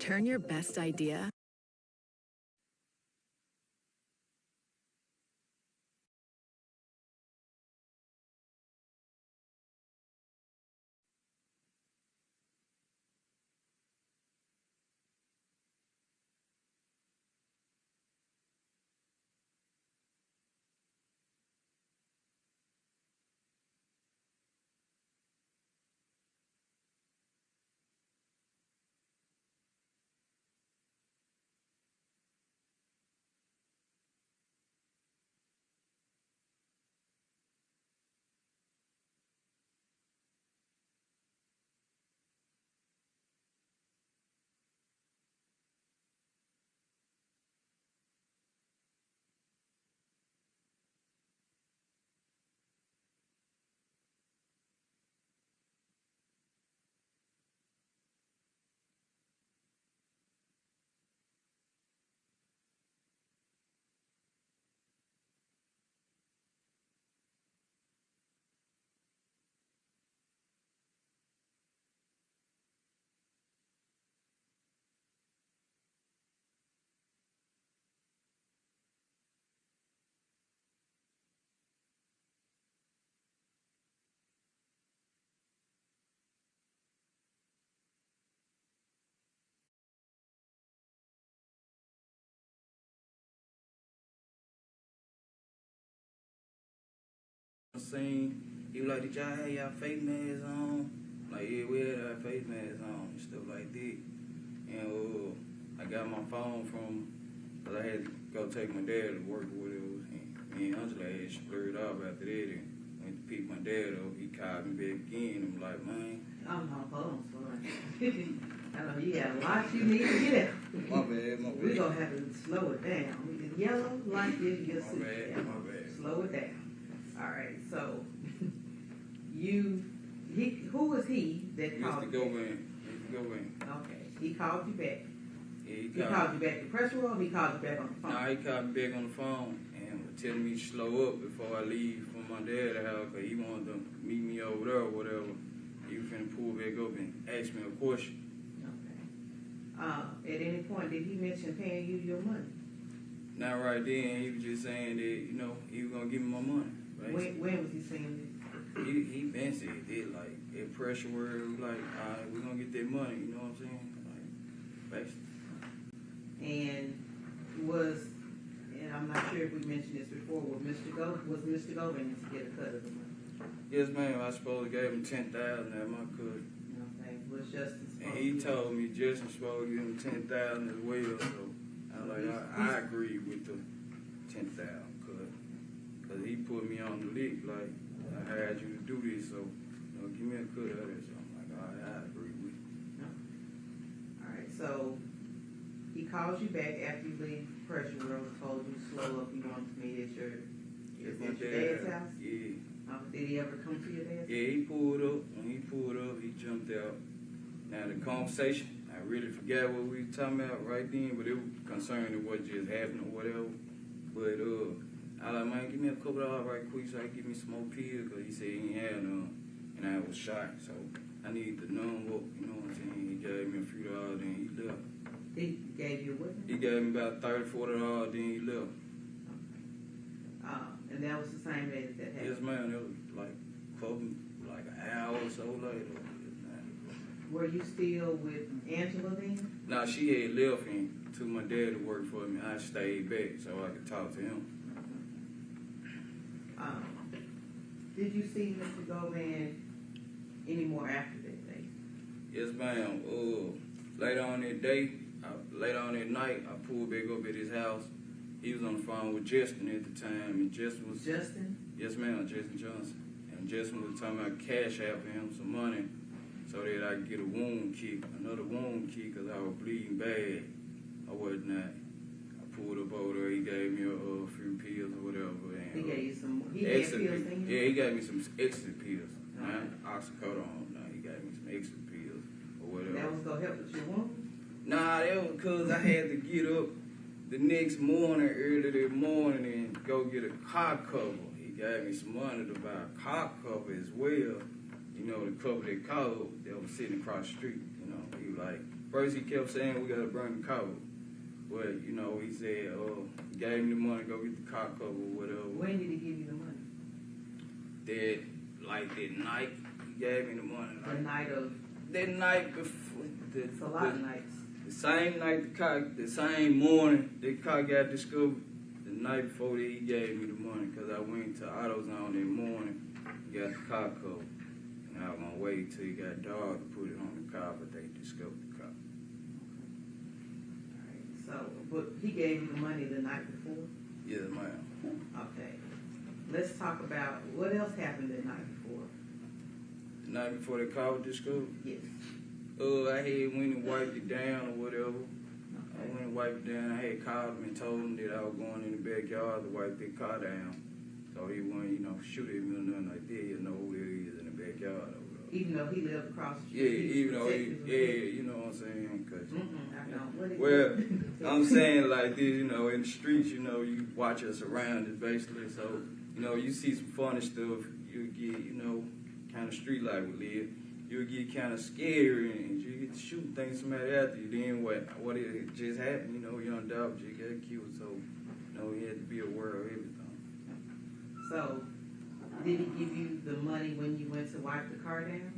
Turn your best idea Scene, he was like, did y'all have y'all face masks on? Like, yeah, we had our face masks on and stuff like that. And I got my phone from, cause I had to go take my dad to work or whatever. And me and Angela had splurred off after that and went to pick my dad up. He called me back again. I'm like, man. I'm on phone, son. I know you got a lot you need to get out. My bad. We're going to have to slow it down. Yellow, like this, you'll see. My bad. Slow it down. All right, so who was he that called you? Mr. Govan. Okay, he called you back. Yeah, he called you back to press roll, or he called you back on the phone? No, he called me back on the phone and was telling me to slow up before I leave from my dad's house, because he wanted to meet me over there or whatever. He was finna pull back up and ask me a question. Okay. At any point, did he mention paying you your money? Not right then. He was just saying that, he was going to give me my money. When was he saying this? He been said that, like, that pressure where it was like, all right, we're going to get that money, you know what I'm saying? Like, basically. And I'm not sure if we mentioned this before, was Mr. Govan to get a cut of the money? Yes, ma'am. I supposed to gave him $10,000 at my cut. Okay. Was Justin supposed And he told me Justin supposed to give him $10,000 as well, so I was like, I agree with the $10,000 cut. Because he put me on the lick, like, I hired you to do this, so, give me a cut of it. So I'm like, all right, I agree with you. No. All right, so he calls you back after you leave Pressure World, told you slow up, he wanted to meet at your dad's house? Yeah. Did he ever come to your dad's house? Yeah, he pulled up. When he pulled up, he jumped out. Now, the conversation, I really forgot what we were talking about right then, but it was concerning what just happened or whatever. But, I was like, man, give me a couple of dollars right quick so I can get me some more pills, because he said he ain't had none, and I was shot, so I needed to numb up, you know what I'm saying? He gave me a few dollars, then he left. He gave you what? He gave me about $30, $40, then he left. And that was the same day that happened? Yes, man, it was like an hour or so later. Were you still with Angela then? Nah, she had left and took my dad to work for me. I stayed back so I could talk to him. Did you see Mr. Govan anymore after that day? Yes, ma'am. Later on that night, I pulled back up at his house. He was on the phone with Justin at the time, and Justin was... Justin? Yes, ma'am, Justin Johnson. And Justin was talking about cash out for him some money so that I could get another wound kick, because I was bleeding bad or whatnot. Pulled up over there, he gave me a few pills or whatever. And, he gave you some, he gave pills in you? Yeah, he gave me some extra pills. Oxycodone. Nah, he gave me some extra pills or whatever. That was going to help with your wound? Nah, that was because I had to get up the next morning, early that morning, and go get a car cover. He gave me some money to buy a car cover as well. You know, to cover that car that was sitting across the street. You know, he was like, First he kept saying we gotta burn the cover. But, you know, he said, he gave me the money, go get the car cover or whatever. When did he give you the money? That night, he gave me the money. The night of? That night before. It's a lot of nights. The same night the same morning the car got discovered, the night before that he gave me the money because I went to AutoZone that morning and got the car cover. And I was going to wait till he got dark to put it on the car, but they discovered the car. So, but he gave you the money the night before? Yes, ma'am. Okay. Let's talk about what else happened the night before. The night before the car was discovered? Yes. I had went and wiped it down or whatever. Okay. I went and wiped it down. I had called him and told him that I was going in the backyard to wipe the car down. So he wouldn't, shoot at me or nothing like that. He'll know who it is in the backyard or whatever. Even though he lived across the Yeah, street? even though you know what I'm saying? Cause, I don't. well, I'm saying like this, in the streets, you watch us around it basically. So, you see some funny stuff, you get, kind of street life we live. You'll get kind of scary and you get to shoot things somebody after you. Then what it just happened, young Dolph just got killed. So, you had to be aware of everything. So, did he give you the money when you went to wipe the car down?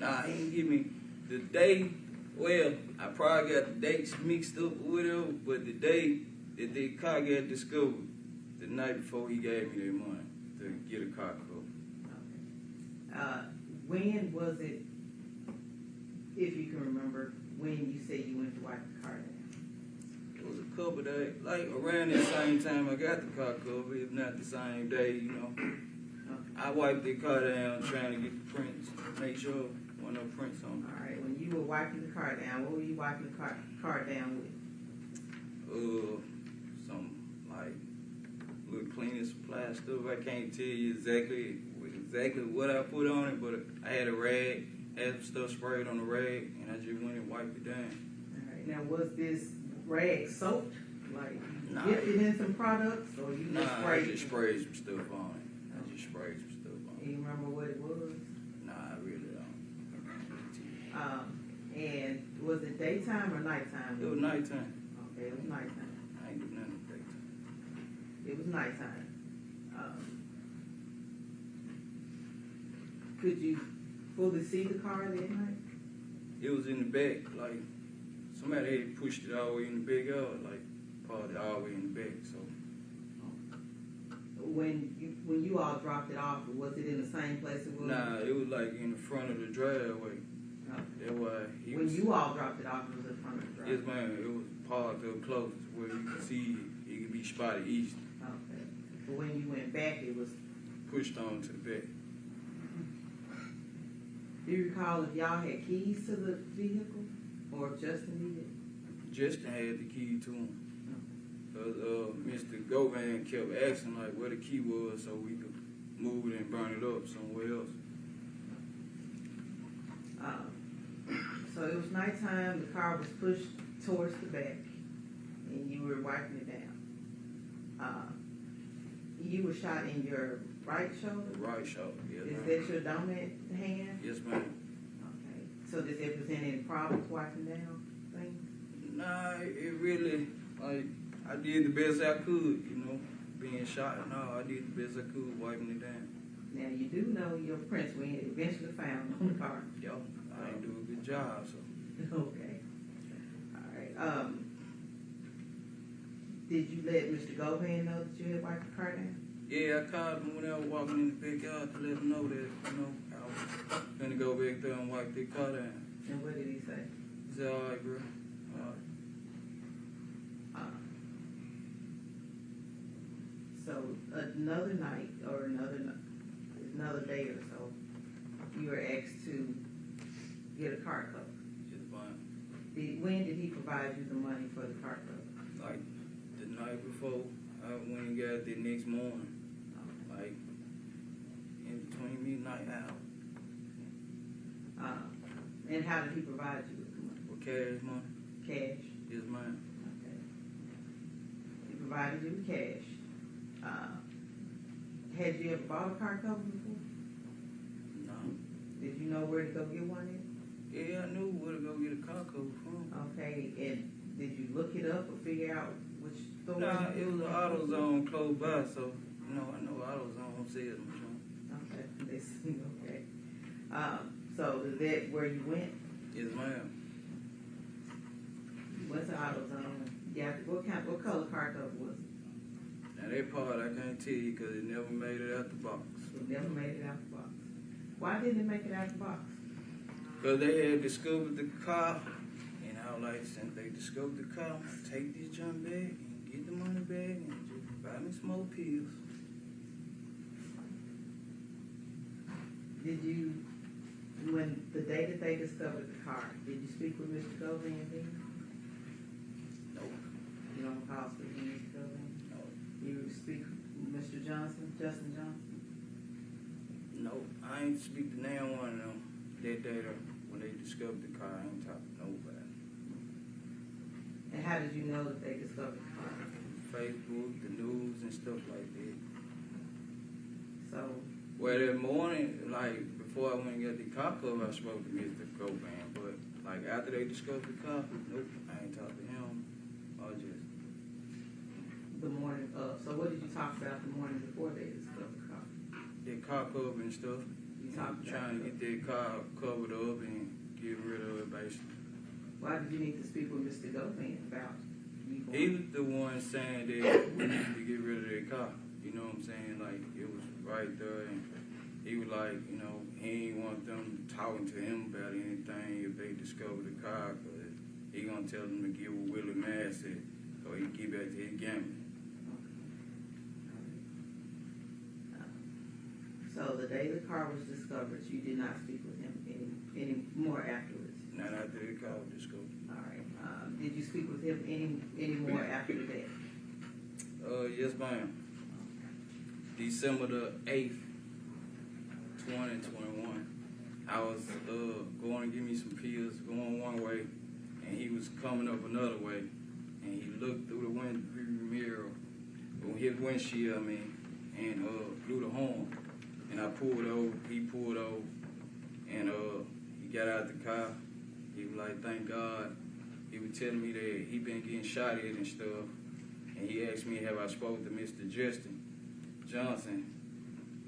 Nah, he didn't give me the day. Well, I probably got the dates mixed up or whatever, but the day that the car got discovered, the night before he gave me that money to get a car cover. Okay. When was it, if you can remember, when you said you went to wipe the car down? It was a couple days, like around that same time I got the car cover, if not the same day, Okay. I wiped the car down trying to get the prints, make sure there wasn't no prints on it. All right, when you were wiping the car down, what were you wiping the car down with? Some like little cleaning supply stuff. I can't tell you exactly what I put on it, but I had a rag, had some stuff sprayed on the rag, and I just went and wiped it down. All right, now was this rag soaked? Like you Nah. dipped it in some products, or you just sprayed? I just sprayed some stuff on it. You remember what it was? Nah, I really don't. And was it daytime or nighttime? It was nighttime. Okay, it was nighttime. I ain't do nothing daytime. It was nighttime. Could you fully see the car that night? It was in the back, like somebody had pushed it all the way in the backyard, like parked it all the way in the back. So when you all dropped it off, was it in the same place it was? nah, it was like in the front of the driveway. Okay. That's why When you all dropped it off, it was in front of the driveway. Yes, ma'am. It was parked up close where you could see it could be spotted east, Okay. But when you went back, it was. pushed on to the back. Do you recall if y'all had keys to the vehicle, or if Justin did? Justin had the key to him. Mr. Govan kept asking like where the key was so we could move it and burn it up somewhere else. So it was nighttime, the car was pushed towards the back, and you were wiping it down. You were shot in your right shoulder? Right shoulder, yes, Is ma'am. that your dominant hand? Yes, ma'am. Okay. So does it present any problems wiping down things? Nah, it really, like, I did the best I could, being shot and all. I did the best I could wiping it down. Now, you do know your prints were eventually found on the car. Yo, I didn't do a good job, so. Okay. All right. Did you let Mr. Govan know that you had wiped the car down? Yeah, I called him when I was walking in the backyard to let him know that, I was gonna go back there and wipe the car down. And what did he say? He said, all right, bro. All right. So another night or another day or so, you were asked to get a car cover. Just fine. When did he provide you the money for the car cover? Like the night before, I went and got it the next morning. Like in between midnight hour. And how did he provide you with the money? With cash money? Cash. Yes, ma'am. Okay. He provided you with cash. Had you ever bought a car cover before? No. Did you know where to go get one in? Yeah, I knew where to go get a car cover from. Okay, and did you look it up or figure out which store? Nah, it was an AutoZone close by, so, you know, I know AutoZone sells them. Okay, okay. So is that where you went? Yes, ma'am. You went to AutoZone. Yeah, what color car cover was it? Now that part I can't tell you because it never made it out the box. It never made it out the box. Why didn't it make it out the box? Because they had discovered the car, and I was like, since they discovered the car, take this junk bag and get the money back and just buy me some more pills. Did you, when the day that they discovered the car, did you speak with Mr. Govan then? Nope. You don't recall speaking with Mr. Govan? No. You speak with Mr. Justin Johnson? Nope. I ain't speak to now one of them that day when they discovered the car. I ain't talk to nobody. And how did you know that they discovered the car? Facebook, the news, and stuff like that. So, Well, that morning, like, before I went and got the car cover, I spoke to Mr. Govan. But, like, after they discovered the car, nope, I ain't talked to him. I just... the morning of, so what did you talk about the morning before they discovered the car? The car cover and stuff. You talked about Trying to get that car covered up and get rid of it, basically. Why did you need to speak with Mr. Govan about you going? He was the one saying that we need to get rid of that car. You know what I'm saying? Like, it was right there, and he was like, you know, he ain't want them talking to him about anything if they discover the car, because he gonna tell them to give a Willie Massey so he can get back to his gambling. So the day the car was discovered, you did not speak with him any more afterwards? Not after the car was discovered. All right. Did you speak with him any more after that? Yes, ma'am. December the 8th, 2021. I was going to give me some pills, going one way, and he was coming up another way. And he looked through the mirror, his windshield, I mean, and blew the horn. And I pulled over, he pulled over, and he got out the car. He was like, thank God. He was telling me that he been getting shot at and stuff. And he asked me, have I spoke to Mr. Justin Johnson?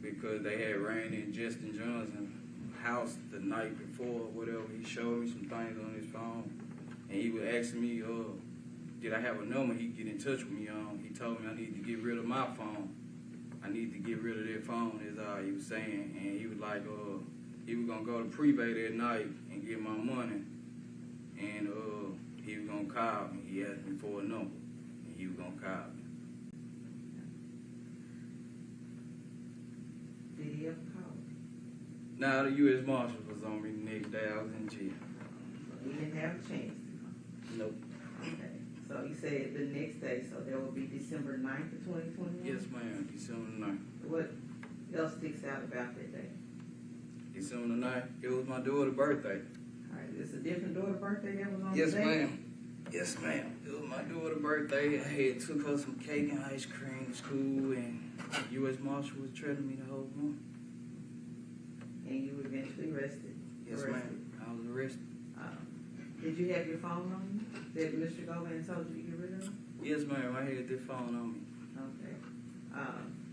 Because they had ran in Justin Johnson's house the night before, whatever. He showed me some things on his phone. And he was asking me, did I have a number he could get in touch with me on? He told me I need to get rid of my phone. I need to get rid of that phone, is all he was saying. And he was like, he was gonna go to prepay that night and get my money. And he was gonna call me. He asked me for a number. And he was gonna call me. Did he ever call? Now the U.S. Marshal was on me the next day. I was in jail. He didn't have a chance to come. Nope. Okay. So you said the next day, so that would be December 9th of 2021? Yes, ma'am. December 9th. What else sticks out about that day? December 9th. It was my daughter's birthday. All right, it's a different daughter's birthday that was on Yes, the day? ma'am. Yes, ma'am. It was my daughter's birthday. I had took her some cake and ice cream to school, and U.S. Marshal was trailing me the whole month. And you were eventually arrested? Yes, ma'am. I was arrested. Did you have your phone on you that Mr. Govan told you to get rid of? Yes, ma'am. I had that phone on me. Okay.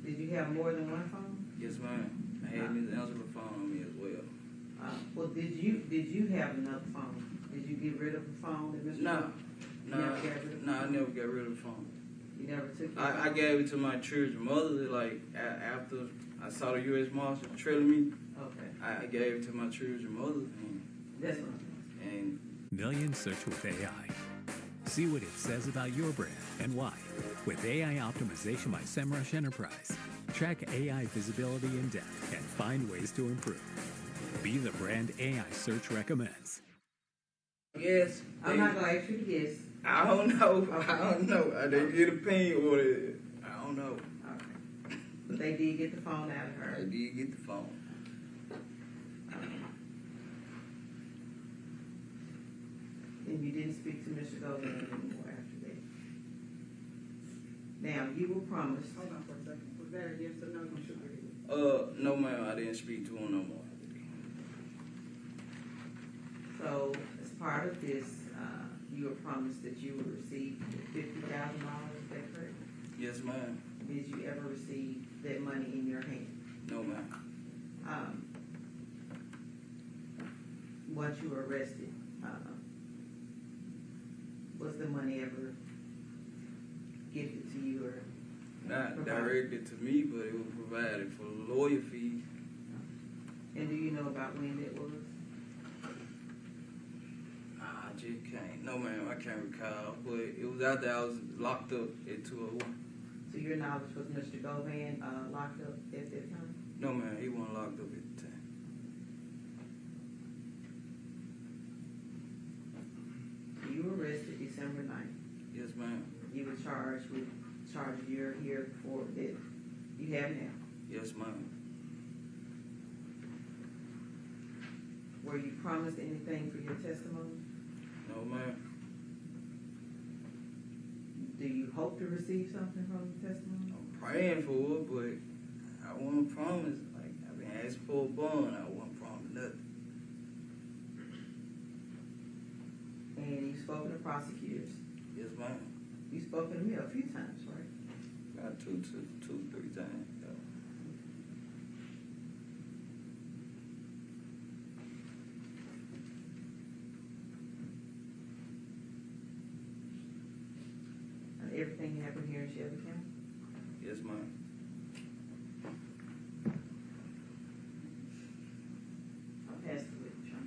Did you have more than one phone? Yes, ma'am. I had Miss Angela's phone on me as well. Well, did you have another phone? Did you get rid of the phone that Mr. No. Govan? No, I never got rid of the phone. You never took it? I gave it to my children's mother, like, after I saw the U.S. Marshal trailing me. Okay. I gave it to my children's mother, That's what and Millions search with AI. See what it says about your brand and why. With AI optimization by SEMrush Enterprise. Track AI visibility in depth and find ways to improve. Be the brand AI search recommends. yes. I'm not going to ask you to guess. I don't know. Okay. I don't know. I didn't get a pin or it. I don't know. Okay. But they did get the phone out of her. I did get the phone. And you didn't speak to Mr. Govan anymore after that. Now, you were promised. Hold on for a second. Was that a yes or no? You should read it. No, ma'am. I didn't speak to him no more. So, as part of this, you were promised that you would receive $50,000, is that correct? Yes, ma'am. Did you ever receive that money in your hand? No, ma'am. Once you were arrested, was the money ever gifted to you or? Not provided? directed to me, but it was provided for lawyer fees. And do you know about when it was? I just can't. No, ma'am, I can't recall. But it was after I was locked up at 201. So your knowledge was Mr. Govan locked up at that time? No, ma'am, he wasn't locked up at the time. You were arrested December 9th. Yes, ma'am. You were charged with charges you're here for that you have now. Yes, ma'am. Were you promised anything for your testimony? No, ma'am. Do you hope to receive something from the testimony? I'm praying for it, but I wasn't promised. Like, I've been asking for a bond. I wasn't promised nothing. And you've spoken to prosecutors. Yes, ma'am. You've spoken to me a few times, right? About two, 3 times. Yeah. And everything happened here in Shelby County? Yes, ma'am. I'll pass the witness, Sean.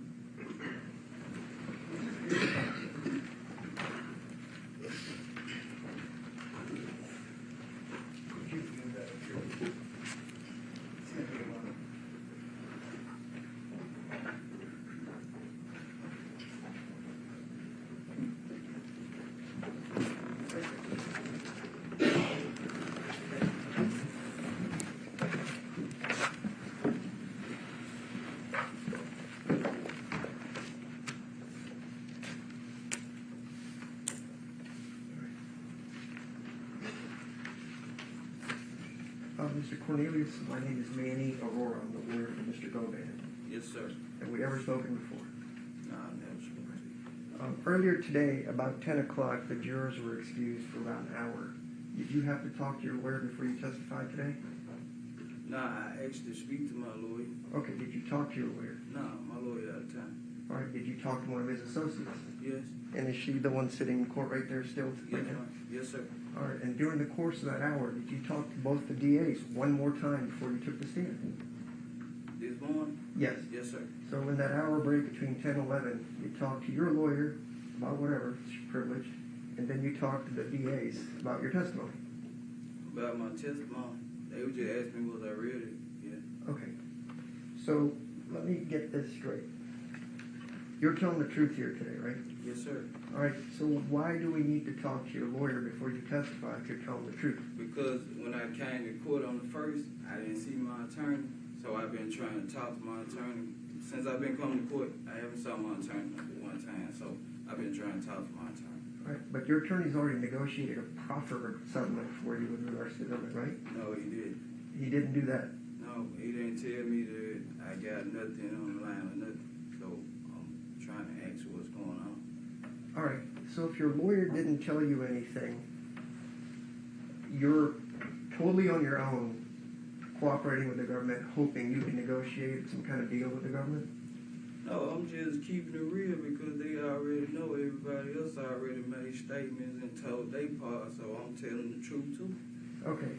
Mr. Cornelius, my name is Manny Aurora. I'm the lawyer for Mr. Govan. Yes, sir. Have we ever spoken before? No, I never spoke to you. Earlier today, about 10 o'clock, the jurors were excused for about an hour. Did you have to talk to your lawyer before you testified today? Nah, I asked to speak to my lawyer. Okay, did you talk to your lawyer? Nah, my lawyer out of time. All right, did you talk to one of his associates? Yes. And is she the one sitting in court right there still? Yes, right now? ma'am. Yes, sir. All right, and during the course of that hour, did you talk to both the DAs one more time before you took the stand? This morning? Yes. Yes, sir. So in that hour break between 10 and 11, you talked to your lawyer about whatever, it's your privilege, and then you talked to the DAs about your testimony. About my testimony. They would just ask me was I ready. Yeah. Okay. So let me get this straight. You're telling the truth here today, right? Yes, sir. All right, so why do we need to talk to your lawyer before you testify if you're telling the truth? Because when I came to court on the first, I didn't see my attorney. So I've been trying to talk to my attorney. Since I've been coming to court, I haven't saw my attorney one time. So I've been trying to talk to my attorney. All right, but your attorney's already negotiated a proffer settlement for you with regards to the government, right? No, he didn't. He didn't do that. No, he didn't tell me that I got nothing on the line or nothing. So I'm trying to ask what's going on. All right, so if your lawyer didn't tell you anything, you're totally on your own cooperating with the government, hoping you can negotiate some kind of deal with the government? No, I'm just keeping it real because they already know everybody else already made statements and told their part, so I'm telling the truth too. Okay.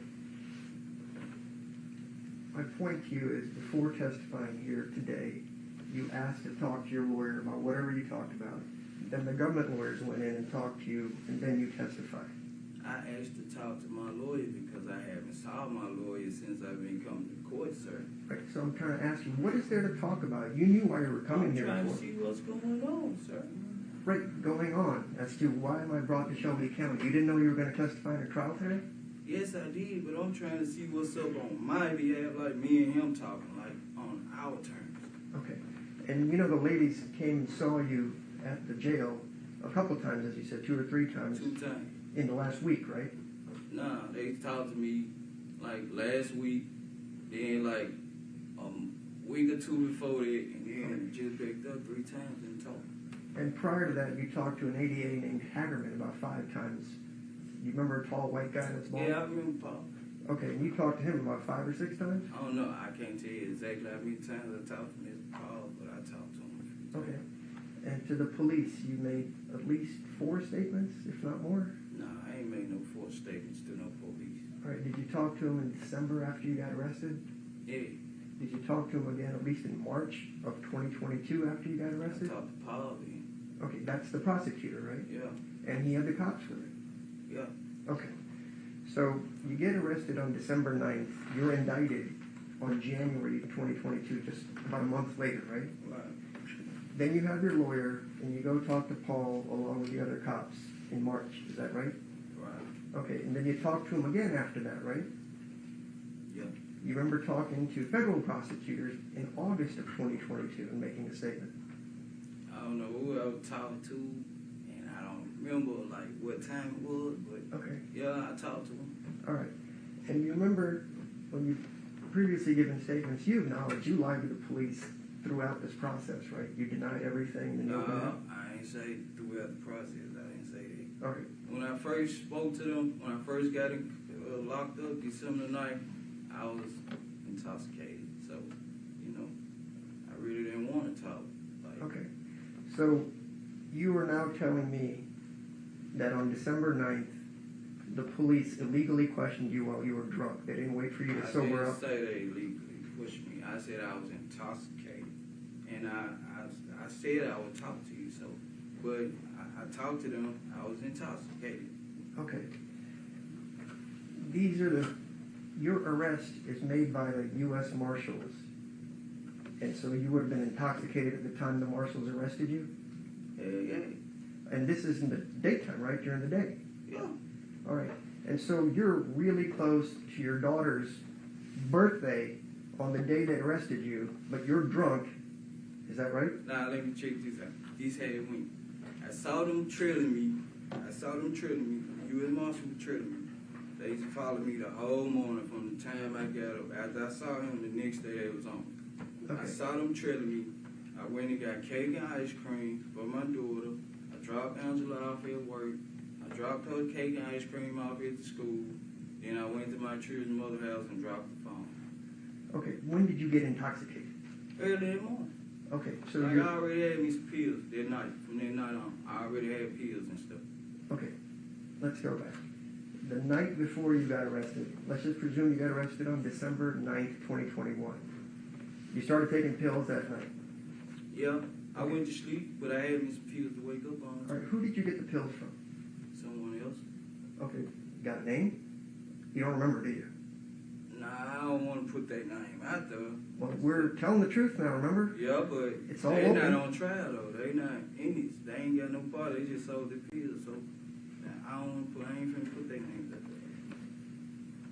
My point to you is before testifying here today, you asked to talk to your lawyer about whatever you talked about. Then the government lawyers went in and talked to you, and then you testified. I asked to talk to my lawyer because I haven't saw my lawyer since I've been coming to court, sir. Right, so I'm trying to ask you, what is there to talk about? You knew why you were coming I'm here trying to for. see what's going on, sir. Right, going on as to why am I brought to Shelby County? You didn't know you were going to testify in a trial today? Yes, I did, but I'm trying to see what's up on my behalf, like me and him talking, like on our terms. Okay. And you know the ladies came and saw you at the jail a couple times, as you said, 2 or 3 times 2 times. in the last week, right? Nah, they talked to me like last week, then like week or two before that, and then just picked up 3 times and talked. And prior to that, you talked to an ADA named Hagerman about 5 times. You remember a tall white guy that's bald? Yeah, I remember Paul. Okay, and you talked to him about 5 or 6 times? I don't know. I can't tell you exactly how many times I talked to Mr. Paul, but I talked to him a few times. Okay. And to the police, you made at least 4 statements, if not more? No, I ain't made no false statements to no police. All right, did you talk to him in December after you got arrested? Yeah, Did you talk to him again at least in March of 2022 after you got I arrested? talked to Paul then. Okay, that's the prosecutor, right? Yeah, And he had the cops with him? yeah. Okay. So you get arrested on December 9th. You're indicted on January 2022, just about a month later, right? Right. Then you have your lawyer, and you go talk to Paul along with the other cops in March. Is that right? Right. Okay, and then you talk to him again after that, right? Yeah. You remember talking to federal prosecutors in August of 2022 and making a statement. I don't know who I was talking to, and I don't remember like what time it was, but Okay, yeah, I talked to him. all right. And you remember when you previously given statements, you acknowledged you lied to the police throughout this process, right? You denied everything and you opened up. I ain't say throughout the process. I didn't say that. All right, When I first spoke to them, when I first got locked up December 9th, I was intoxicated. So, you know, I really didn't want to talk. Like, okay. So you are now telling me that on December 9th, the police illegally questioned you while you were drunk. They didn't wait for you to I sober didn't up. say they illegally pushed me. I said I was intoxicated. And I said I would talk to you, so, but I talked to them, I was intoxicated. Okay. Your arrest is made by the U.S. Marshals. And so you would have been intoxicated at the time the Marshals arrested you? Yeah. And this is in the daytime, right? During the day? Yeah. All right. And so you're really close to your daughter's birthday on the day they arrested you, but you're drunk. Is that right? Now let me check this out. This how it went. I saw them trailing me. U.S. Marshal was trailing me. They used to follow me the whole morning from the time I got up. After I saw him, the next day they was on. I Okay. saw them trailing me. I went and got cake and ice cream for my daughter. I dropped Angela off at work. I dropped her cake and ice cream off at the school. Then I went to my children's mother house and dropped the phone. Okay. When did you get intoxicated? Early that morning. Okay. So Like I you're already had me some pills that night. From that night on, I already had pills and stuff. okay. Let's go back. The night before you got arrested, let's just presume you got arrested on December 9th, 2021. You started taking pills that night. Yeah, I went to sleep, but I had me some pills to wake up on. All right. Who did you get the pills from? Someone else. Okay. Got a name? You don't remember, do you? Nah, I don't want to put that name out there. Well, we're telling the truth now, remember? Yeah, but It's all they open. not on trial though. They not in it. They ain't got no part. They just sold the pills. So nah, I don't want to put. I ain't finna put their names out there.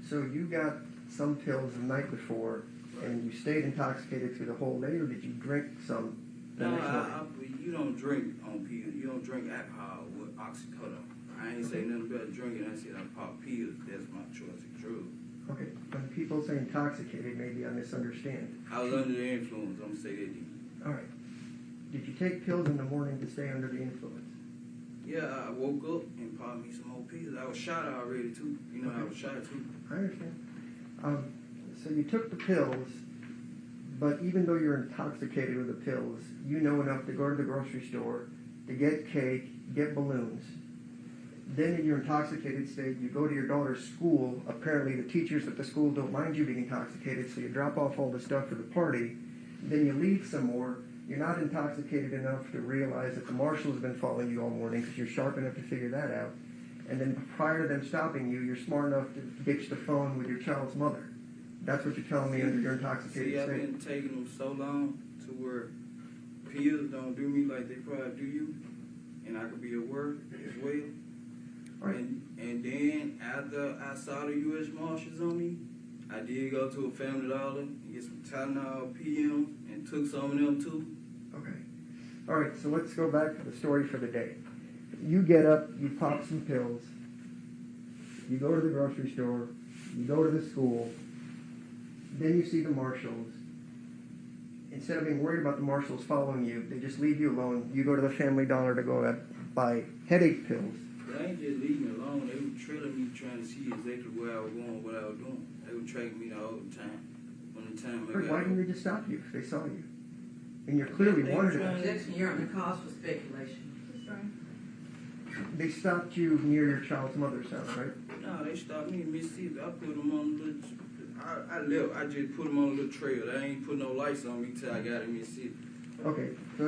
So you got some pills the night before, and you stayed intoxicated through the whole day, or did you drink some the No, next morning? you don't drink on pills. You don't drink alcohol with oxycodone. I ain't say nothing about drinking. I said I pop pills. That's my choice of drug. Okay, when people say intoxicated, maybe I misunderstand. I was under the influence. I'm gonna say that again. All right. Did you take pills in the morning to stay under the influence? Yeah, I woke up and popped me some more pills. I was shot already too. You know, I was shot too. I understand. So you took the pills, but even though you're intoxicated with the pills, you know enough to go to the grocery store, to get cake, get balloons. Then in your intoxicated state, you go to your daughter's school. Apparently the teachers at the school don't mind you being intoxicated, so you drop off all the stuff for the party. Then you leave some more. You're not intoxicated enough to realize that the marshal's been following you all morning because you're sharp enough to figure that out. And then prior to them stopping you, you're smart enough to ditch the phone with your child's mother. That's what you're telling me under your intoxicated See, I've state. been taking them so long to where pills don't do me like they probably do you, and I could be at work as well. Right. And then after I saw the U.S. Marshals on me, I did go to a Family Dollar and get some Tylenol PM and took some of them too. Okay. All right, so let's go back to the story for the day. You get up, you pop some pills, you go to the grocery store, you go to the school, then you see the marshals. instead of being worried about the marshals following you, they just leave you alone. You go to the Family Dollar to go buy headache pills. They ain't just leave me alone. They were trailing me, trying to see exactly where I was going, what I was doing. They were tracking me the whole time. From the time I got Why didn't they just stop you if they saw you? And you're clearly They wanted. trying- Objection, you're on the cause for speculation. They stopped you near your child's mother's house, right? No, they stopped me in Mississippi. I put them on a little. I left. I just put them on a little trail. They ain't put no lights on me till I got in Mississippi. Okay, so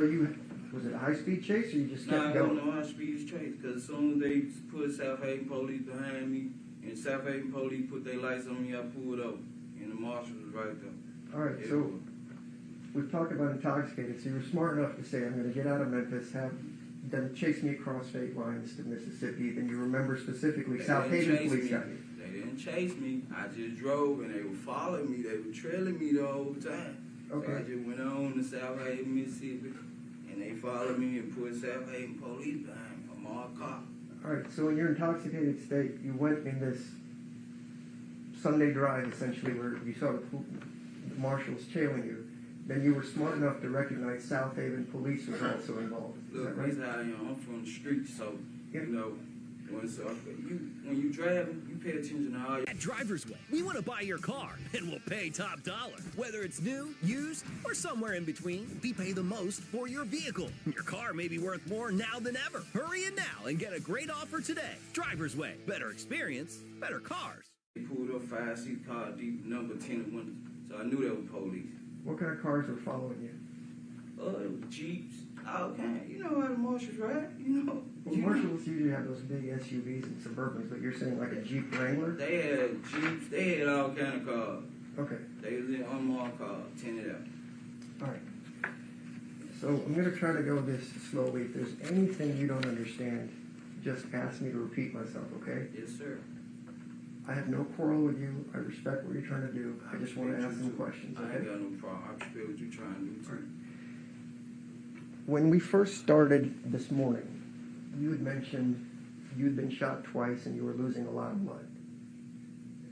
was it a high-speed chase or you just Nah, kept I don't going? know how speed is traced. Because as soon as they put South Haven police behind me, and South Haven police put their lights on me, I pulled over. And the marshal was right there. All right, so we've talked about intoxicated, so you were smart enough to say, I'm going to get out of Memphis, have them chase me across state lines to Mississippi, then you remember specifically They South didn't Haven chase police me. got you. They didn't chase me. I just drove, and they were following me. They were trailing me the whole time. Okay. So I just went on to South Haven, Mississippi, and they followed me and put South Haven police behind me, a marked car. All right, so in your intoxicated state, you went in this Sunday drive, essentially, where you saw the marshals tailing you. Then you were smart enough to recognize South Haven police was also involved. Is Look, that right? this how I am. I'm from the streets, so, Yeah. you know, when you driving, you pay attention to all your... At Driver's Way, we want to buy your car, and we'll pay top dollar. Whether it's new, used, or somewhere in between, we pay the most for your vehicle. Your car may be worth more now than ever. Hurry in now and get a great offer today. Driver's Way. Better experience, better cars. They pulled up 5-seat car deep, number 10 in windows. So I knew they were police. What kind of cars were following you? It was Jeeps, all kind. You know how the marshals ride, you know. Well, marshals usually have those big SUVs and Suburbans, but you're saying like a Jeep Wrangler? They had Jeeps, they had all kind of cars. Okay, They was in unmarked cars, tinted out. all right. So I'm going to try to go this slowly. If there's anything you don't understand, just ask me to repeat myself, okay? Yes, sir. I have no quarrel with you. I respect what you're trying to do. I just want to ask some questions, I ain't okay? got no problem. I respect what you trying to do, too. When we first started this morning, you had mentioned you'd been shot twice and you were losing a lot of blood.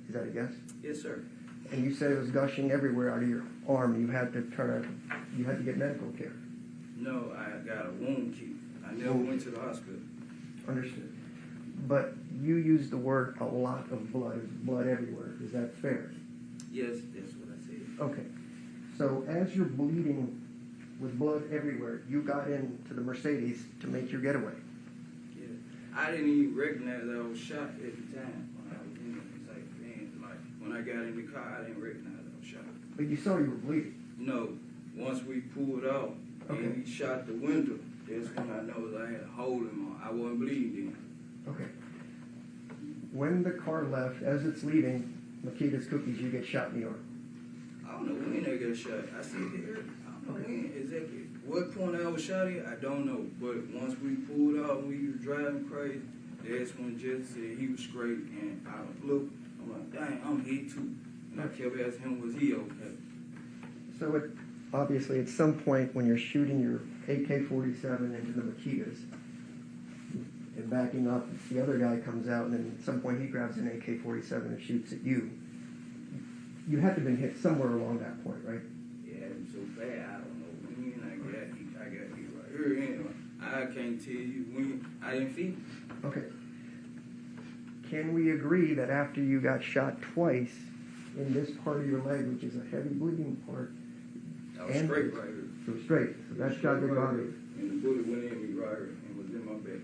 Is that a guess? Yes, sir. And you said it was gushing everywhere out of your arm. You had to get medical care. No, I got a wound kit. I never went to the hospital. Understood. But you used the word a lot of blood everywhere. Is that fair? Yes, that's what I said. Okay. So as you're bleeding with blood everywhere, you got into the Mercedes to make your getaway. Yeah. I didn't even recognize I was shot at the time when I was in it. It's like, man, like, when I got in the car, I didn't recognize I was shot. But you saw you were bleeding. No, once we pulled out Okay. and he shot the window, that's when I know I had a hole in my, I wasn't bleeding then. Okay. When the car left, as it's leaving Makita's Cookies, you get shot in the arm. I don't know when they got shot. I said it earlier. I don't know when exactly. What point I was shot at, I don't know. But once we pulled out and we was driving crazy, that's when Jesse said he was straight. And I looked, I'm like, dang, I'm hit too. And I kept asking him, was he okay? So obviously at some point when you're shooting your AK-47 into the Makitas and backing up, the other guy comes out and then at some point he grabs an AK-47 and shoots at you. You had to have been hit somewhere along that point, right? Yeah, it was so bad, I don't know when I got hit right here. Anyway, I can't tell you when. I didn't feel it. Okay. Can we agree that after you got shot twice in this part of your leg, which is a heavy bleeding part, I was and straight right here. it was straight, so that shot didn't bother you? And the bullet went in me right here and was in my back.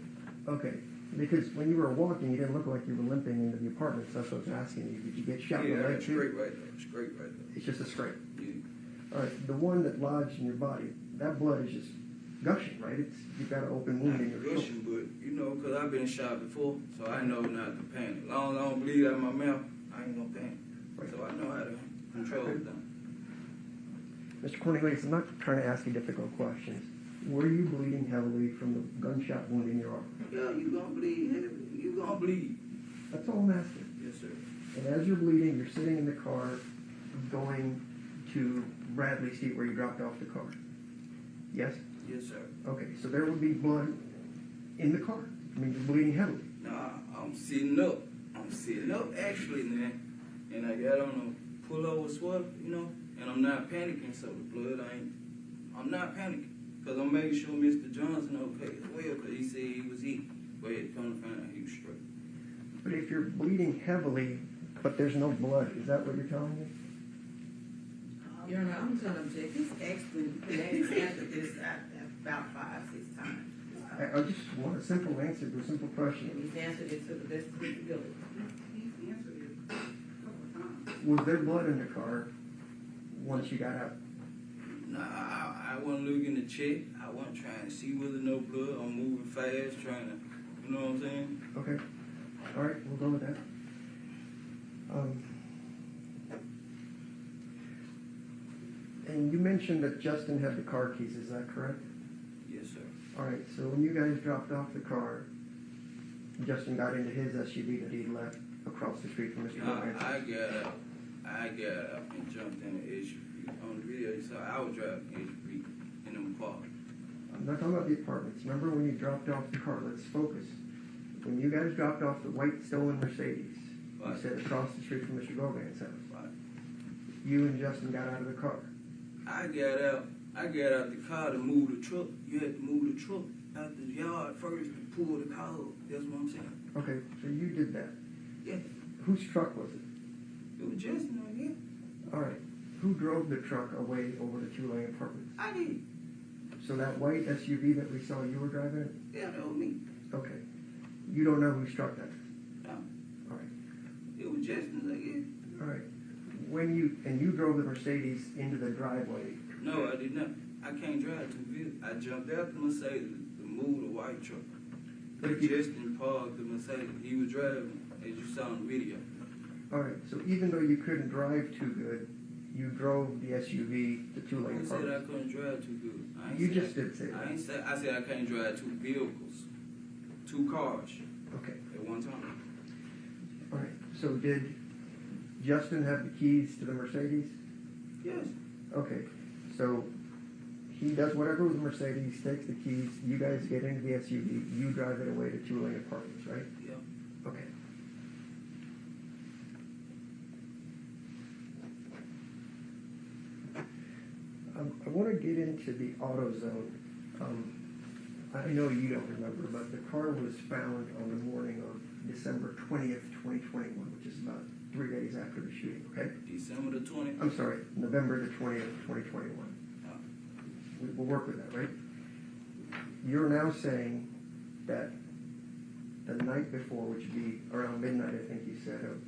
Okay. Because when you were walking, you didn't look like you were limping into the apartment, so that's what I was asking you. Did you get shot in the Yeah, leg too? straight right there. Straight right there. It's just a straight. Yeah. All right, the one that lodged in your body, that blood is just gushing, right? You've got an open wound in your foot. Gushing, but you know, because I've been shot before, so I know not to panic. As long as I don't bleed out of my mouth, I ain't gonna panic. Right. So I know how to control them. Mr. Cornelius, I'm not trying to ask you difficult questions. Were you bleeding heavily from the gunshot wound in your arm? Yeah, you gonna bleed heavy. You gonna bleed. That's all I'm asking. Yes, sir. And as you're bleeding, you're sitting in the car going to Bradley Street where you dropped off the car. Yes? Yes, sir. Okay, so there would be blood in the car. I mean, you're bleeding heavily. Nah, I'm sitting up. I'm sitting up actually, man. And I got on a pull over sweater, you know, and I'm not panicking, so the blood I'm not panicking. Because I'm making sure Mr. Johnson okay as well, because he said he was hit. But it come to find out he was straight. But if you're bleeding heavily, but there's no blood, is that what you're telling me? Your Honor, I'm gonna object. He's answered this about 5-6 times. I just want a simple answer to a simple question. And he's answered it to the best of his ability. He's answered it a couple of times. Was there blood in the car once you got out? Nah, I wasn't looking to check. I wasn't trying to see whether no blood. I'm moving fast, trying to, you know what I'm saying? Okay. All right, we'll go with that. And you mentioned that Justin had the car keys, is that correct? Yes, sir. All right, so when you guys dropped off the car, Justin got into his SUV that he left across the street from Mr. Nah, Govan. I got out and jumped in the SUV. On the video, you saw I was driving SUV in them apartments. I'm not talking about the apartments. Remember when you dropped off the car? Let's focus. When you guys dropped off the white stolen Mercedes, Right. you said across the street from Mr. Govan's house. Right. You and Justin got out of the car. I got out the car to move the truck. You had to move the truck out the yard first to pull the car up. That's what I'm saying. Okay, so you did that. Yeah. Whose truck was it? It was Justin right here. All right. Who drove the truck away over the two-lane apartments? I did. So that white SUV that we saw you were driving it? Yeah, that was me. Okay. You don't know whose truck that is? No. All right. It was Justin's, I guess. All right. You drove the Mercedes into the driveway. No, I did not. I can't drive two vehicles. I jumped out the Mercedes to move the white truck. But But Justin parked the Mercedes. He was driving, as you saw in the video. All right. So even though you couldn't drive too good, you drove the SUV to two-lane I said I apartments. couldn't drive too good. I ain't You say just did say I that. ain't say. I said I can't drive two vehicles, two cars Okay. at one time. All right. So did Justin have the keys to the Mercedes? Yes. Okay. So he does whatever with the Mercedes, takes the keys, you guys get into the SUV, you drive it away to two-lane apartments, right? Yeah. Okay. I want to get into the AutoZone. I know you don't remember, but the car was found on the morning of December 20th, 2021, which is about 3 days after the shooting, okay? December the 20th. I'm sorry, November the 20th, 2021. We'll work with that, right? You're now saying that the night before, which would be around midnight, I think you said, of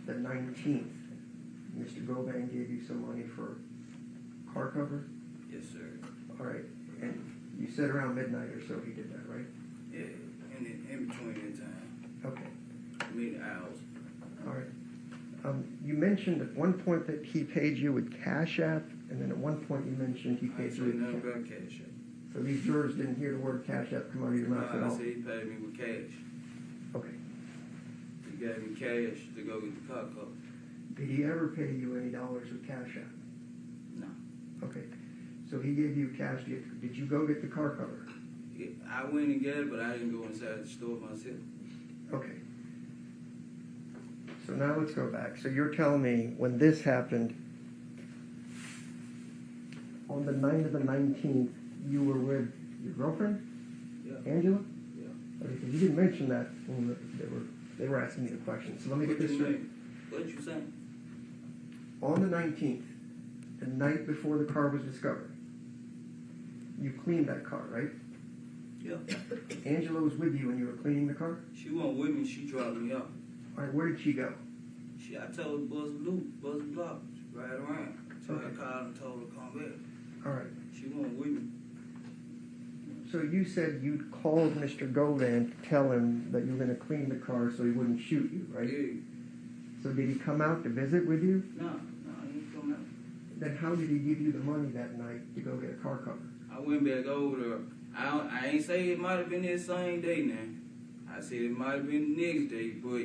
the 19th, Mr. Govan gave you some money for car cover? Yes, sir. All right, and you said around midnight or so he did that, right? Yeah, in between that time. Okay, Many hours. all right. You mentioned at one point that he paid you with Cash App, and then at one point you mentioned he I ain't paid say you with nothing Cash. about cash. So these jurors didn't hear the word Cash App come out of your mouth at No, I all? said he paid me with cash. Okay. He gave me cash to go get the car covered. Did he ever pay you any dollars with Cash App? No. Okay. So he gave you cash. Did you go get the car cover? I went and got it, but I didn't go inside the store myself. Okay. So now let's go back. So you're telling me when this happened, on the night of the 19th, you were with your girlfriend, Yeah. Angela? Yeah. Okay, 'cause you didn't mention that when they were asking me the question. So let me get What this you straight. mean? What you saying? On the 19th, the night before the car was discovered, you cleaned that car, right? Yeah. Angela was with you when you were cleaning the car? She wasn't with me. She dropped me off. All right, where did she go? I told her buzz a block, right around. So I Okay. called and told her to come back. All right. She wasn't with me. So you said you called Mr. Govan to tell him that you were going to clean the car so he wouldn't shoot you, right? Yeah. So did he come out to visit with you? No, he ain't come out. Then how did he give you the money that night to go get a car cover? I went back over there. I ain't say it might have been that same day now. I said it might have been the next day, but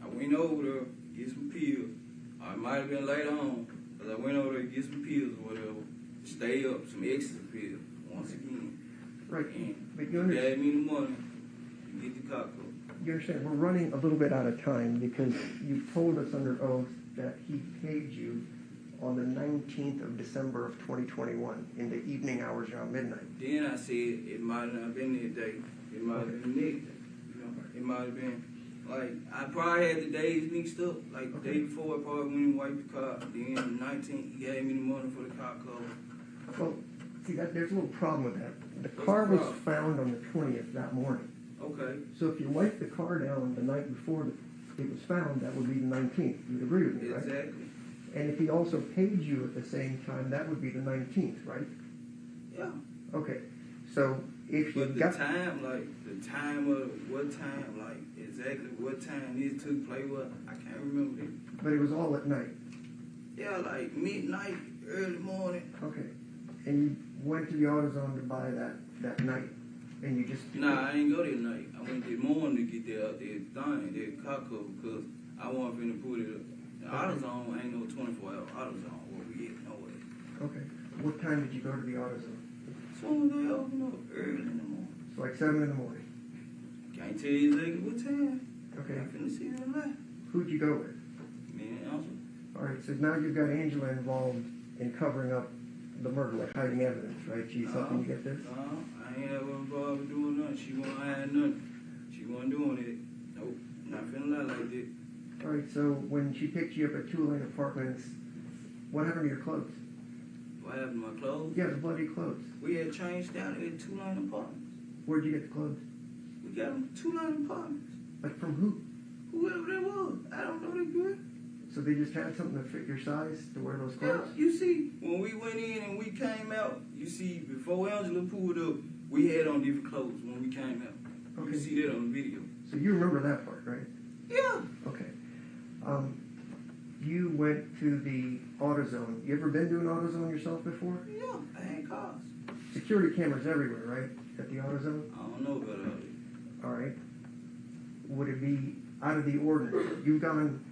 I went over there, get some pills. Or it might have been later on, because I went over there to get some pills or whatever. Stay up, some extra pills, once again. Right, And but he you understand. gave me the money to get the car covered. You understand, we're running a little bit out of time because you told us under oath that he paid you on the 19th of December of 2021 in the evening hours around midnight. Then I said it might not have been that day. It might have been the next day. You know, it might have been like I probably had the days mixed up. Like the day before, I probably went and wiped the car. Then the 19th, he gave me the money for the car cover. Well, see, there's a little problem with that. The What's car the was problem? found on the 20th that morning. Okay. So if you wiped the car down the night before it was found, that would be the 19th. You'd agree with me, right? Exactly. And if he also paid you at the same time, that would be the 19th, right? Yeah. Okay. So if you But the got time, like the time of what time, like exactly what time this took place, what I can't remember it. but it was all at night. Yeah, like midnight, early morning. Okay. And you went to the AutoZone to buy that night, and you just Nah, I ain't go that night. I went that morning to get that thing, that car cover, because I wasn't finna put it up. The AutoZone ain't no 24-hour AutoZone where we at, no way. Okay. What time did you go to the AutoZone? Soon as they open up, early in the morning. It's like 7 in the morning. Can't tell you exactly what time. Okay. I finna see that light. Who'd you go with? Me and Angela. All right. So now you've got Angela involved in covering up the murder, like hiding evidence, right? She's helping you get this. I ain't ever involved in doing nothing. She wasn't hiding nothing. She wasn't doing it. Nope. Not finna lie like that. All right. So when she picked you up at Two Lane Apartments, what happened to your clothes? What happened to my clothes? Yeah, the bloody clothes. We had changed down at 2 Line Apartments. Where'd you get the clothes? We got them 2 Line Apartments. Like from who? Whoever that was. I don't know that good. So they just had something to fit your size to wear those Yeah, clothes? you see, when we went in and we came out, you see, before Angela pulled up, we had on different clothes when we came out. Okay. You see that on the video. So you remember that part, right? Yeah. Okay. You went to the AutoZone. You ever been to an AutoZone yourself before? Yeah, I had cars. Security cameras everywhere, right? At the AutoZone? I don't know about all that. All right. Would it be out of the ordinary? You've gone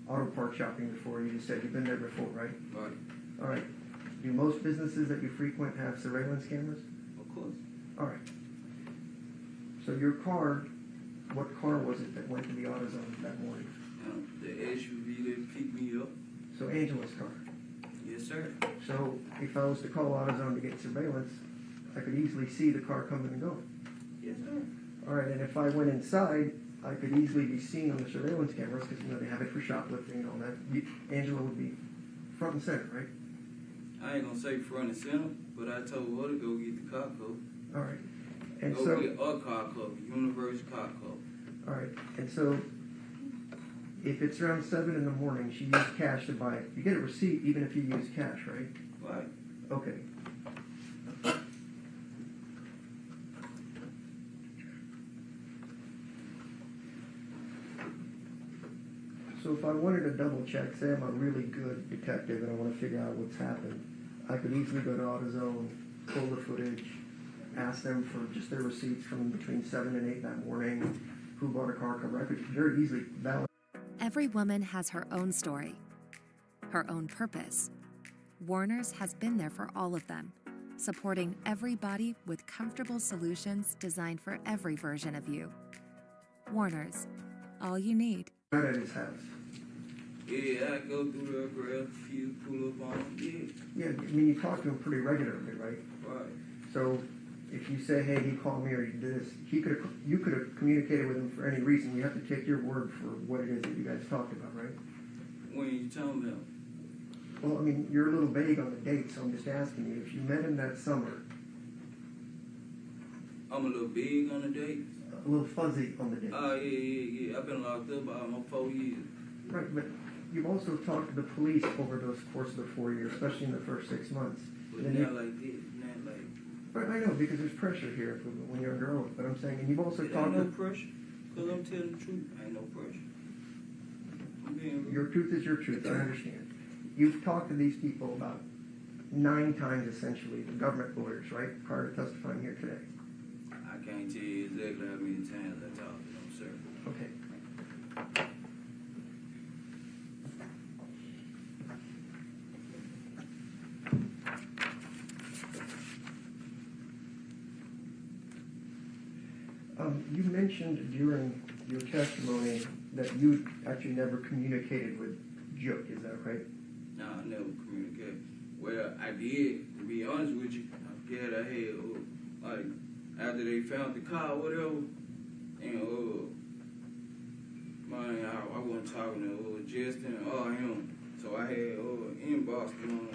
auto parts shopping before. You just said you've been there before, right? Right. All right. Do most businesses that you frequent have surveillance cameras? Of course. All right. So your car, what car was it that went to the AutoZone that morning? The SUV that picked me up. So Angela's car. Yes, sir. So if I was to call AutoZone to get surveillance, I could easily see the car coming and going. Yes, sir. All right, and if I went inside, I could easily be seen on the surveillance cameras because they have it for shoplifting and all that. Angela would be front and center, right? I ain't gonna say front and center, but I told her to go get the car cover. All right, and Go so get a car cover, universal car cover. all right, and so if it's around 7 in the morning, she used cash to buy it. You get a receipt even if you use cash, right? Right. Okay. So if I wanted to double check, say I'm a really good detective and I want to figure out what's happened, I could easily go to AutoZone, pull the footage, ask them for just their receipts from between 7 and 8 that morning, who bought a car cover. I could very easily validate. Every woman has her own story, her own purpose. Warner's has been there for all of them, supporting everybody with comfortable solutions designed for every version of you. Warner's, all you need. At his house. Yeah, I go through there, grab a few, pull up on them. Yeah, I mean, you talk to him pretty regularly, right? Yeah. Right. So if you say, hey, he called me or he did this, you could have communicated with him for any reason. We have to take your word for what it is that you guys talked about, right? When you talking about? Well, I mean, you're a little vague on the date, so I'm just asking you. If you met him that summer, I'm a little big on the date. a little fuzzy on the date. Yeah. I've been locked up almost 4 years. Right, but you've also talked to the police over the course of the 4 years, especially in the first 6 months. But And not you- like this, not like. Right, I know, because there's pressure here when you're under oath. But I'm saying, and you've also It ain't talked no to... pressure, because I'm telling the truth. Ain't no pressure. I'm being real. Your truth is your truth, I understand. You've talked to these people about 9 times, essentially, the government lawyers, right, prior to testifying here today. I can't tell you exactly how many times I talked to them, sir. Okay. You mentioned during your testimony that you actually never communicated with Jook, is that right? No, I never communicated. Well, I did, to be honest with you. I forget I had, like, after they found the car, whatever, and, man, I wasn't talking to Justin or him. So I had inboxed him on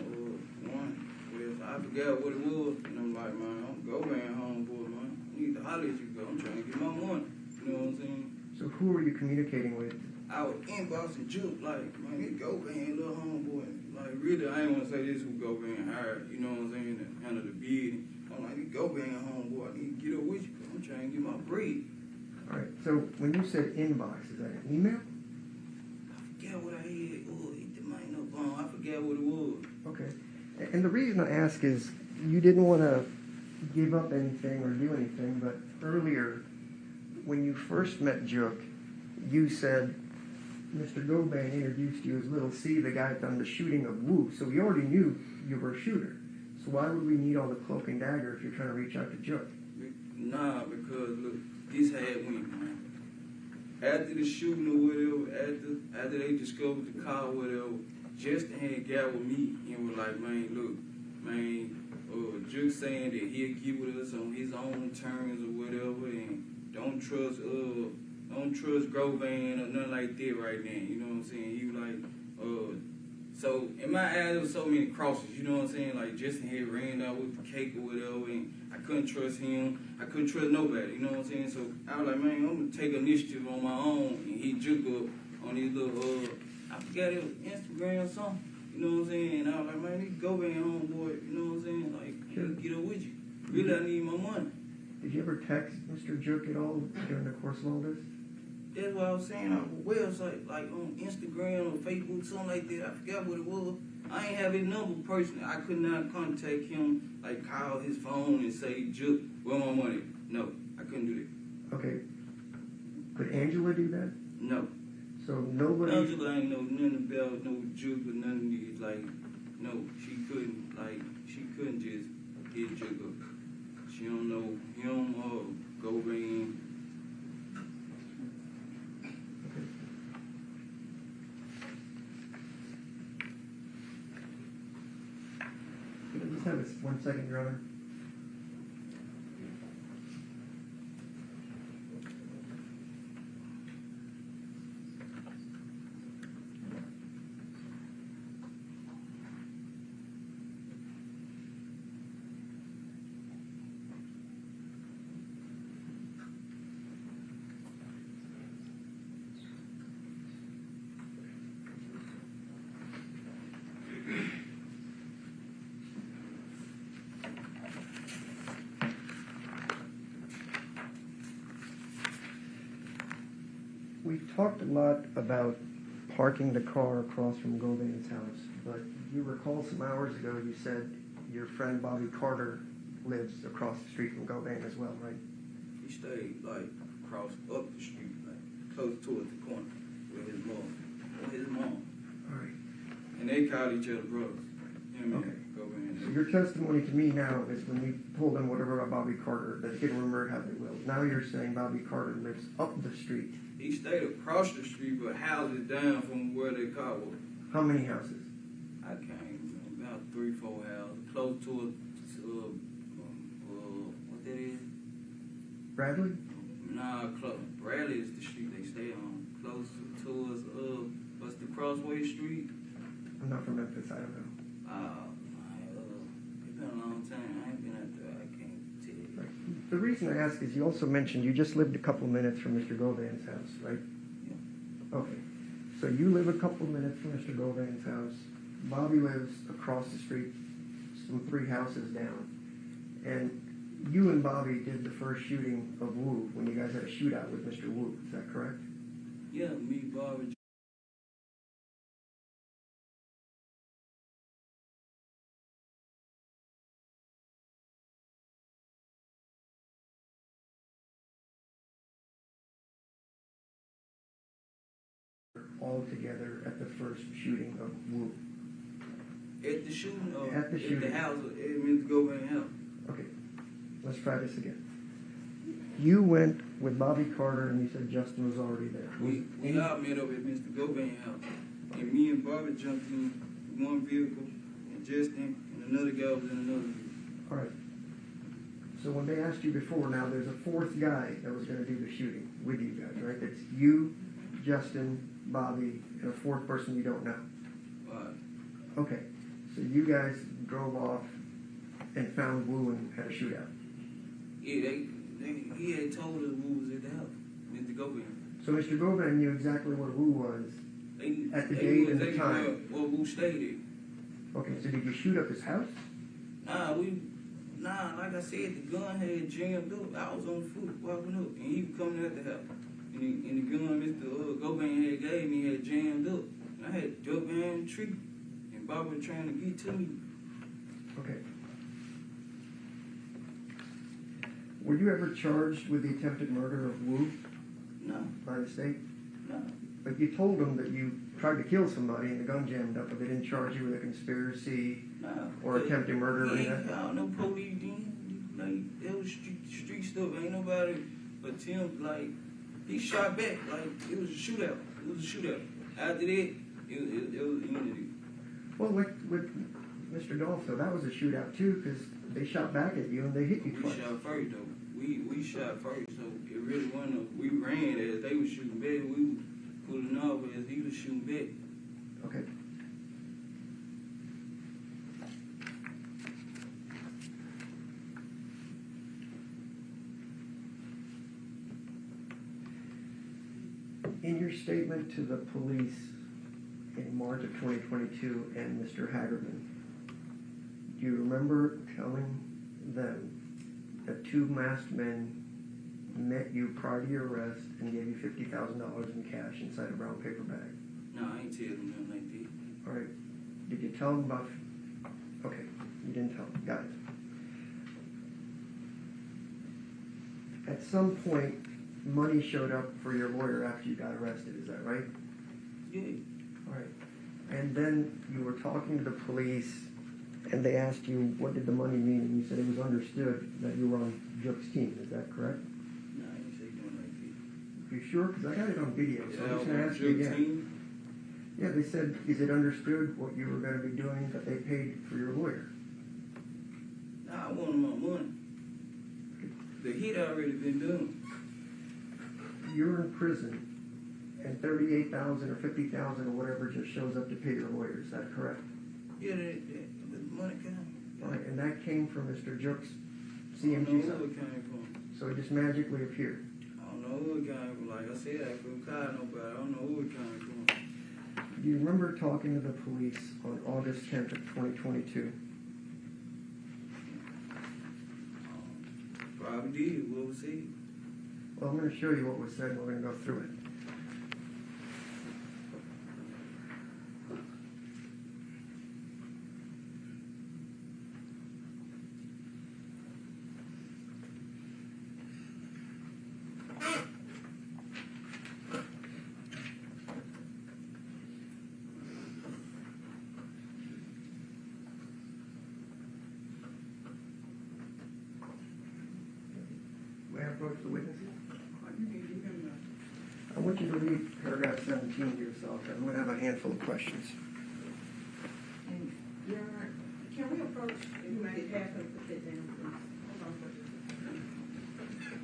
one. Well, I forgot what it was, and I'm like, man, I'm Govan homeboy, man. I need to holler at you, go. I'm trying to get my money. You know what I'm saying? So who were you communicating with? I was inboxing Juke, like, man, this Govan, little homeboy. Like, really, I ain't want to say this who Govan hired, you know what I'm saying, to handle the bid. I'm like, this Govan homeboy, I need to get up with you, cause I'm trying to get my bread. All right, so when you said inbox, is that an email? I forget what I had. It might not bomb. I forget what it was. Okay. And the reason I ask is you didn't want to give up anything or do anything, but earlier, when you first met Jook, you said Mr. Govan introduced you as Little C, the guy that done the shooting of Wu, so we already knew you were a shooter. So why would we need all the cloak and dagger if you're trying to reach out to Jook? Nah, because look, this had went, man. After the shooting or whatever, after they discovered the car or whatever, Justin had got with me and was like, man, look, man, Juke saying that he'll get with us on his own terms or whatever, and don't trust Govan or nothing like that right now. You know what I'm saying? He was like, so in my eyes there was so many crosses. You know what I'm saying? Like Justin had ran out with the cake or whatever, and I couldn't trust him. I couldn't trust nobody. You know what I'm saying? So I was like, man, I'm gonna take initiative on my own and hit Juke up on these little I forgot it was Instagram or something. You know what I'm saying? And I was like, man, this Govan homeboy. You know what I'm saying? Like, Sure. get up with you. Really, I need my money. Did you ever text Mr. Jook at all during the course of all this? That's what I was saying on a website, like on Instagram or Facebook, something like that. I forgot what it was. I ain't have his number personally. I could not contact him, like call his phone and say, Jook, where my money? No, I couldn't do that. Okay. Could Angela do that? No. So nobody... Angela ain't know nothing about no Jook or none of these. Like, no, she couldn't just get Jook up. She don't know him or Govan. Just have this 1 second, Your Honor. We've talked a lot about parking the car across from Govan's house, but you recall some hours ago you said your friend Bobby Carter lives across the street from Govan as well, right? He stayed like across up the street, like close towards the corner with his mom. All right. And they called each other brothers. Him Okay. and Govan. So your testimony to me now is when you told them whatever about Bobby Carter, that he didn't remember how they will. Now you're saying Bobby Carter lives up the street. He stayed across the street, but houses down from where they caught was. How many houses? I can't remember, about 3-4 houses, close to what that is? Bradley? Nah, Bradley is the street they stay on. Close towards what's the Crossway Street? I'm not from Memphis, I don't know. It's been a long time. I ain't been out there. I can't tell you. Right. The reason I ask is you also mentioned you just lived a couple minutes from Mr. Govan's house, right? Yeah. Okay. So you live a couple minutes from Mr. Govan's house. Bobby lives across the street, some 3 houses down. And you and Bobby did the first shooting of Wu when you guys had a shootout with Mr. Wu. Is that correct? Yeah, me, Bobby. All together at the first shooting of Wu. At the shooting, At the shooting. the house, at Mr. Govan house. Okay, let's try this again. You went with Bobby Carter, and you said Justin was already there. We all met up at Mr. Govan house, and me and Bobby jumped in one vehicle, and Justin and another guy was in another vehicle. All right. So when they asked you before, now there's a fourth guy that was going to do the shooting with you guys, right? That's you, Justin, Bobby, and a fourth person you don't know. Okay. So you guys drove off and found Wu and had a shootout. Yeah, he had told us Wu was at the house, Mr. Govan. So Mr. Govan knew exactly where Wu was at the date and the time. Where Wu stayed at. Okay, so did you shoot up his house? Nah, like I said, the gun had jammed up. I was on foot walking up, and he was coming at the house. And the gun Mr. Govan had gave me had jammed up. And I had to jump behind the tree, and Bobby was trying to get to me. Okay. Were you ever charged with the attempted murder of Wu No, by the state? no. But you told them that you tried to kill somebody and the gun jammed up, but they didn't charge you with a conspiracy No. or attempted murder or anything? Yeah, no police then. Like, that was street stuff. Ain't nobody attempt, like, he shot back. Like, it was a shootout. After that, it was ended. Well, with Mr. Dolph, though, that was a shootout too, because they shot back at you and they hit you We twice. shot first, though. We shot first, so it really wasn't. We ran as they were shooting back. We were pulling off as he was shooting back. Okay. In your statement to the police in March of 2022 and Mr. Hagerman, do you remember telling them that two masked men met you prior to your arrest and gave you $50,000 in cash inside a brown paper bag? No, I ain't telling them nothing like that. All right. Did you tell them about... Okay, you didn't tell them. Got it. At some point, money showed up for your lawyer after you got arrested. Is that right? Yeah. All right. And then you were talking to the police, and they asked you, what did the money mean? And you said it was understood that you were on Jook's team. Is that correct? No, I ain't say nothing like that. You sure? Because I got it on video, so I'm just going to ask you again. 15? Yeah, they said, is it understood what you were going to be doing, that they paid for your lawyer? Nah, I wanted my money. The hit already been done. You're in prison, and $38,000 or $50,000 or whatever just shows up to pay your lawyer. Is that correct? Yeah, the money came. All right, and that came from Mr. Jook's I don't CMG. know where it came from. So it just magically appeared. I don't know where it came from. Like I said, I couldn't call nobody. I don't know where it came from. Do you remember talking to the police on August 10th of 2022? Probably did. What was said? Well, I'm going to show you what was said, and we're going to go through it. May I approach the witnesses? I want you to read paragraph 17 to yourself, and I'm going to have a handful of questions. And Your Honor, can we approach, if you may have them put that down, please? Hold on for just a second.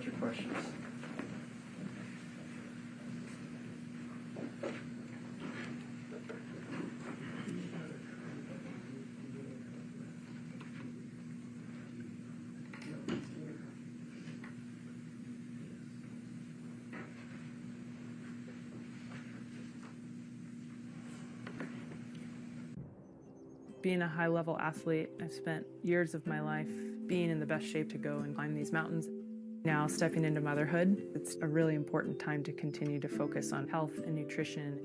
bunch of questions. Being a high-level athlete, I've spent years of my life being in the best shape to go and climb these mountains. Now, stepping into motherhood, it's a really important time to continue to focus on health and nutrition.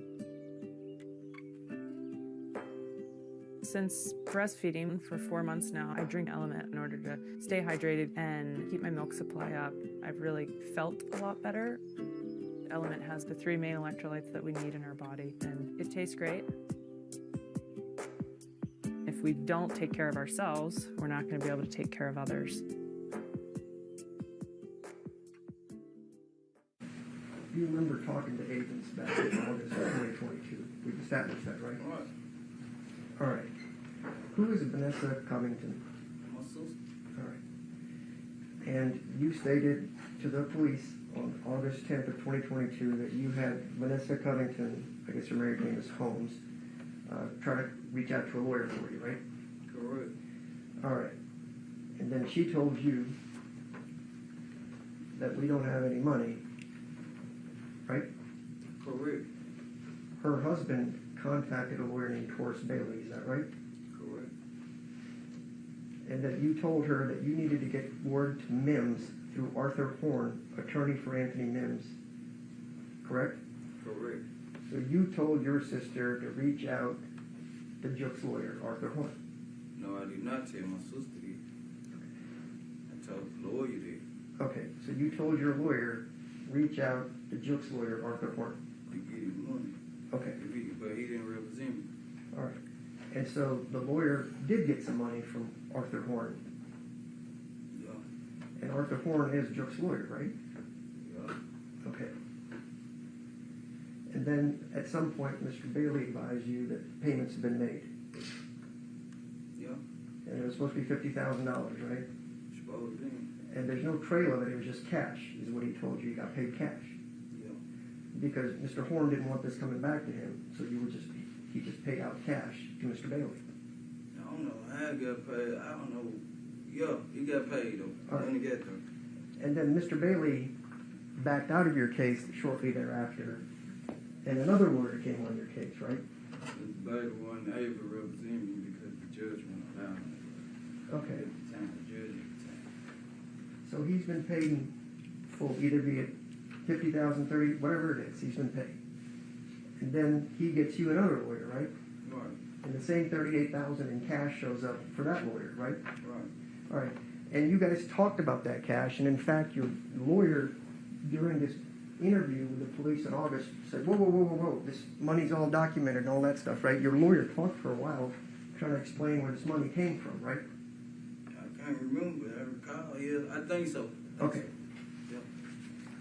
Since breastfeeding for 4 months now, I drink Element in order to stay hydrated and keep my milk supply up. I've really felt a lot better. Element has the 3 main electrolytes that we need in our body, and it tastes great. If we don't take care of ourselves, we're not going to be able to take care of others. You remember talking to agents back in August of 2022. We've established that, right? All right. All right. Who is Vanessa Covington? My sister. All right. And you stated to the police on August 10th of 2022 that you had Vanessa Covington, I guess her married name is Holmes, try to reach out to a lawyer for you, right? Correct. All right. And then she told you that we don't have any money, right? Correct. Her husband contacted a lawyer named Torres Bailey, is that right? Correct. And that you told her that you needed to get word to Mims through Arthur Horn, attorney for Anthony Mims, correct? Correct. So you told your sister to reach out to Jook's lawyer, Arthur Horn. No, I did not tell my sister did. I told the lawyer did. Okay, so you told your lawyer, reach out to Jook's lawyer, Arthur Horn. To get his money. Okay, But he didn't represent me. all right. And so the lawyer did get some money from Arthur Horn. Yeah. And Arthur Horn is Jook's lawyer, right? Yeah. Okay. And then at some point, Mr. Bailey advised you that payments have been made. Yeah. And it was supposed to be $50,000, right? Supposed to be. And there's no trail of it, it was just cash, is what he told you. You got paid cash. Yeah. Because Mr. Horn didn't want this coming back to him, so he just paid out cash to Mr. Bailey. I don't know how he got paid. I don't know. Yeah, he got paid though. All right. When he got there. And then Mr. Bailey backed out of your case shortly thereafter, and another lawyer came on your case, right? Mr. Bailey wasn't able to represent me because the judge wouldn't allow him. Okay. At the time, the judge at the time. So he's been paid in full, either be it 50,000, 30, whatever it is, he's been paid. And then he gets you another lawyer, right? Right. And the same 38,000 in cash shows up for that lawyer, right? Right. All right. And you guys talked about that cash, and in fact, your lawyer, during this interview with the police in August, said, whoa, whoa, whoa, whoa, whoa, this money's all documented and all that stuff, right? Your lawyer talked for a while trying to explain where this money came from, right? I can't remember. I recall. Yeah, I think so. Okay. Yeah.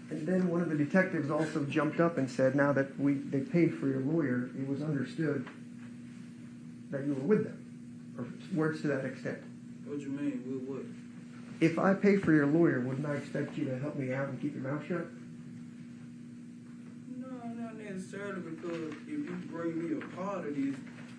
And then one of the detectives also jumped up and said, now that they paid for your lawyer, it was understood that you were with them, or words to that extent. What you mean? With what? If I pay for your lawyer, wouldn't I expect you to help me out and keep your mouth shut? No, not necessarily, because if you bring me a part of this,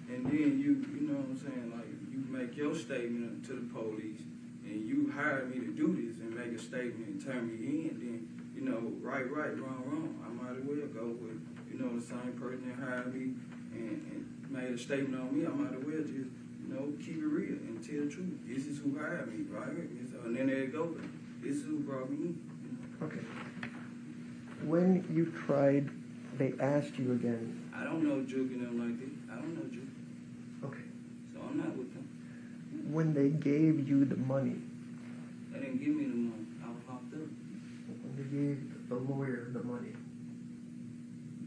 and then you know what I'm saying, like you make your statement to the police, and you hire me to do this and make a statement and turn me in, then you know, right, wrong. I might as well go with the same person that hired me and made a statement on me. I might as well just keep it real and tell the truth. This is who hired me, right? And then there it goes. This is who brought me in. Okay. When you tried, they asked you again. I don't know joking them like this. I don't know joking. Okay. So I'm not with them. When they gave you the money, They didn't give me the money. I was locked up. when they gave the lawyer the money,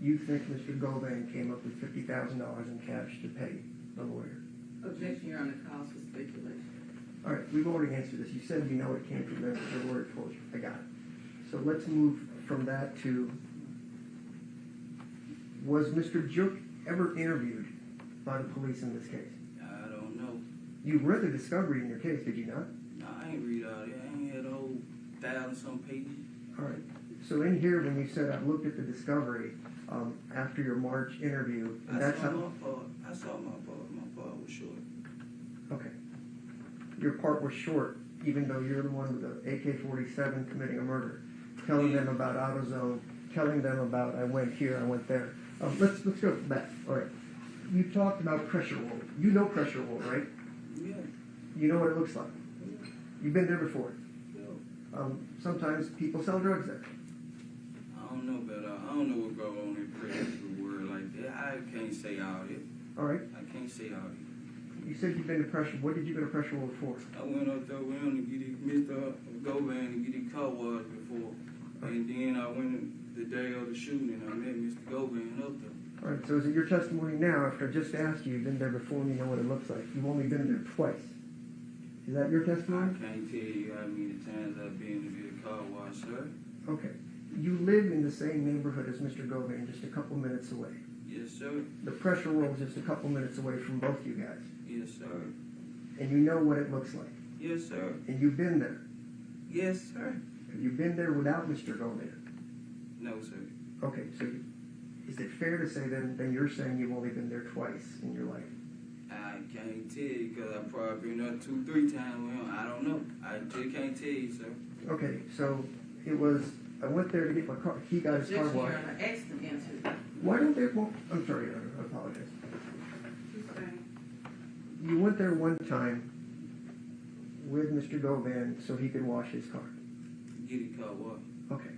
you think Mr. Govan came up with $50,000 in cash to pay the lawyer? Objection, Your Honor, calls for speculation. All right, we've already answered this. You said you know it came from them. Your lawyer told you. I got it. So let's move from that to, was Mr. Jook ever interviewed by the police in this case? I don't know. You read the discovery in your case, did you not? No, I ain't read all that. I ain't had the whole 1,000-some pages. All right. So in here, when you said I've looked at the discovery after your March interview, and I that's saw how. my part. I saw my part. My part was short. Okay. Your part was short, even though you're the one with the AK-47 committing a murder, telling them about AutoZone, telling them about I went here, I went there. Let's go back. All right. You talked about pressure wool. You know pressure wool, right? Yeah. You know what it looks like. You've been there before. Yeah. Sometimes people sell drugs there. I don't know about I don't know what go on in prison with a word like that. I can't say all it. All right. I can't say all it. You said you've been to pressure. What did you go to pressure wool for? I went up there with him to get it, Mr. Govan to get his car washed before. And then I went the day of the shooting and I met Mr. Govan up there. All right. So is it your testimony now, after I just asked you, you've been there before and you know what it looks like? You've only been there twice. Is that your I testimony? can't tell you how many times I've been to get a car washed, sir. Okay. You live in the same neighborhood as Mr. Govan, just a couple minutes away. Yes, sir. The pressure roll is just a couple minutes away from both you guys. Yes, sir. And you know what it looks like. Yes, sir. And you've been there. Yes, sir. Have you been there without Mr. Govan? No, sir. Okay, so is it fair to say then you're saying you've only been there twice in your life? I can't tell you because I've probably been there 2-3 times with him. I don't know. I just can't tell you, sir. Okay, so it was, I went there to get my car, he got his car Objection, Your washed. Honor. Ask them answer. Why don't they, well, I'm sorry, Your Honor, I apologize. She's saying, You went there one time with Mr. Govan so he could wash his car. Get his car washed. Okay.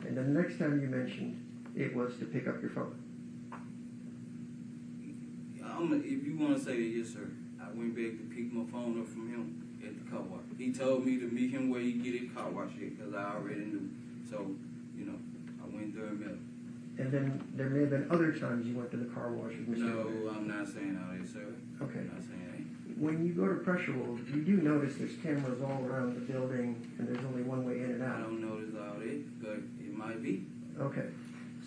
And then the next time you mentioned it was to pick up your phone. If you want to say that, yes, sir. I went back to pick my phone up from him at the car wash. He told me to meet him where he get his car wash at because I already knew. So, you know, I went there and met him. And then there may have been other times you went to the car wash with Mr. Govan. No, I'm not saying all that, sir. Okay. I'm not saying that. When you go to pressure wool, you do notice there's cameras all around the building and there's only one way in and I out. don't notice all that, but it might be. Okay.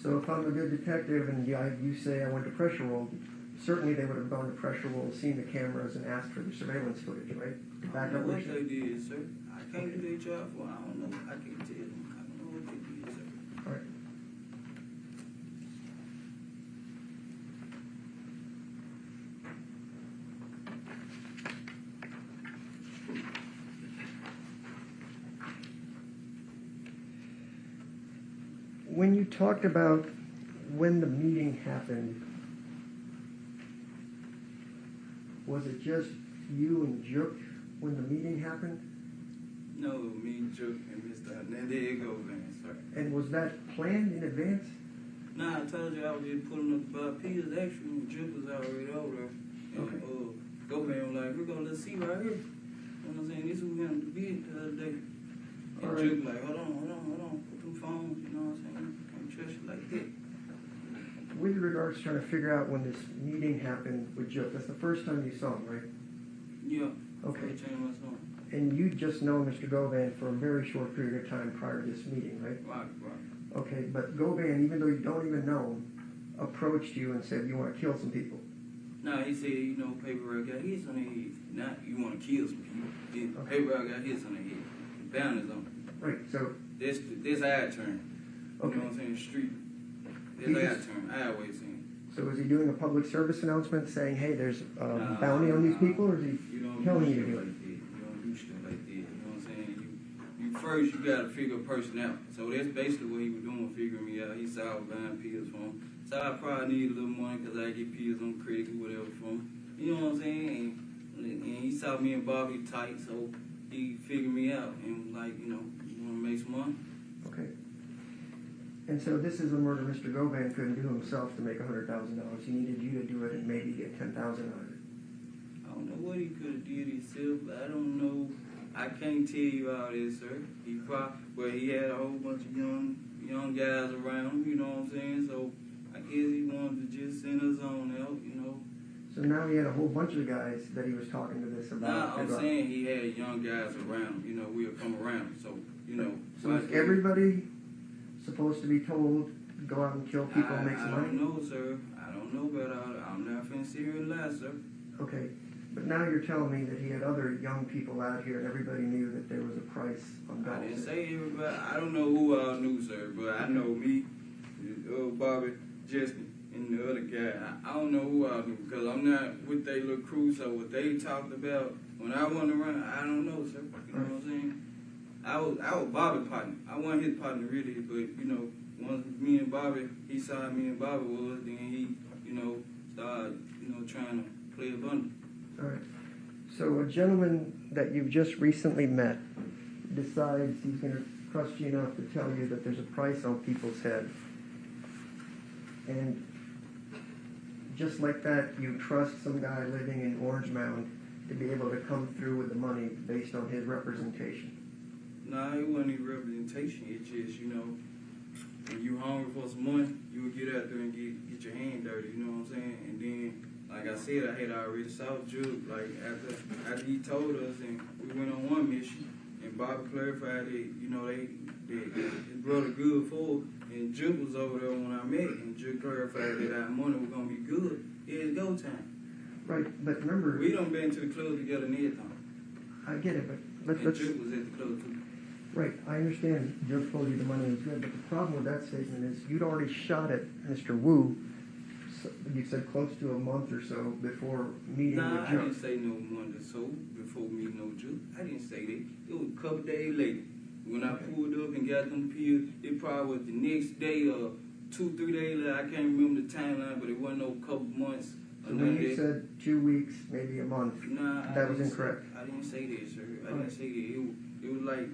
So if I'm a good detective and you say I went to pressure wool, certainly they would have gone to pressure wool, seen the cameras, and asked for the surveillance footage, right? To I back don't up know what what you they did, sir. I can't do their job for. I don't know. I can't tell them. I don't know what they did, sir. All right. When you talked about when the meeting happened, was it just you and Jook when the meeting happened? No, me, Joe, and Mr. Hernandez go, man, sir. And was that planned in advance? Nah, I told you I was just pulling up about Peter's actually when Joe was already over there. And, Okay. Govan was like, we're gonna let's see right here. You know what I'm saying? This is what we had to be the other day. And All Joe right. was like, hold on, put them phones, you know what I'm saying? Can't trust you like that. With regards to trying to figure out when this meeting happened with Jook, that's the first time you saw him, right? Yeah. Okay. First time I saw him. And you just know Mr. Govan for a very short period of time prior to this meeting, right? Right. Okay, but Govan, even though you don't even know him, approached you and said, you want to kill some people. Nah, he said, you know, paper got hits on their head. Not you want to kill some people. Then Okay. paper got hits on their head. Boundaries on it. Right, so, This our turn. You okay. know what I'm saying? Street. He This our just- turn. I always seen. So is he doing a public service announcement saying, hey, there's a bounty on these people, or is he You don't telling do you to shit do it? like that. You don't do shit like that. You know what I'm saying? You first you gotta figure a person out. So that's basically what he was doing, figuring me out. He saw I was buying pills for him. So I probably need a little money because I get pills on credit or whatever for him. You know what I'm saying? And he saw me and Bobby tight, so he figured me out and was like, you know, you wanna make some money? Okay. And so this is a murder Mr. Govan couldn't do himself to make $100,000. He needed you to do it and maybe get $10,000 out of it. I don't know what he could have did himself. I don't know. I can't tell you all this, sir. He probably, well, he had a whole bunch of young guys around him, you know what I'm saying? So I guess he wanted to just send us on out, you know. So now he had a whole bunch of guys that he was talking to this about. Nah, I'm saying he had young guys around him, you know, we'll come around. So, you know. So is everybody supposed to be told, go out and kill people and make some I money? don't know, sir. I don't know about all that. I'm not finna sit here and lie, sir. Okay. But now you're telling me that he had other young people out here and everybody knew that there was a price on I Dolph. didn't say everybody. I don't know who all knew, sir, but I know me, Bobby, Justin, and the other guy. I don't know who all knew because I'm not with they little crew. So what they talked about when I went around, I don't know, sir. You know what I'm saying? I was Bobby's partner. I wasn't his partner really, but you know, once me and Bobby, he saw me and Bobby was, then he, you know, started, you know, trying to play a bundle. All right. So a gentleman that you've just recently met decides he's going to trust you enough to tell you that there's a price on people's heads. And just like that, you trust some guy living in Orange Mound to be able to come through with the money based on his representation. Nah, it wasn't even representation. It's just, you know, when you hungry for some money, you would get out there and get your hand dirty, you know what I'm saying? And then, like I said, I had already saw Juke, like, after he told us, and we went on one mission, and Bobby clarified that, you know, his brother good for, and Juke was over there when I met, and Juke clarified that our money was going to be good. It's go time. Right, but remember... We done been to the club together and everything. I get it, but... And Juke was at the club, too. Right, I understand Joe told you the money was good, but the problem with that statement is you'd already shot at Mr. Wu, you said close to a month or so before meeting with Joe. Nah, I didn't say no month or so before meeting no Joe. I didn't say that. It was a couple days later. When I pulled up and got them pills, it probably was the next day or 2-3 days later. I can't remember the timeline, but it wasn't no couple months. So when you said 2 weeks, maybe a month, nah, that was incorrect. I didn't say that, sir. I didn't say that. It was like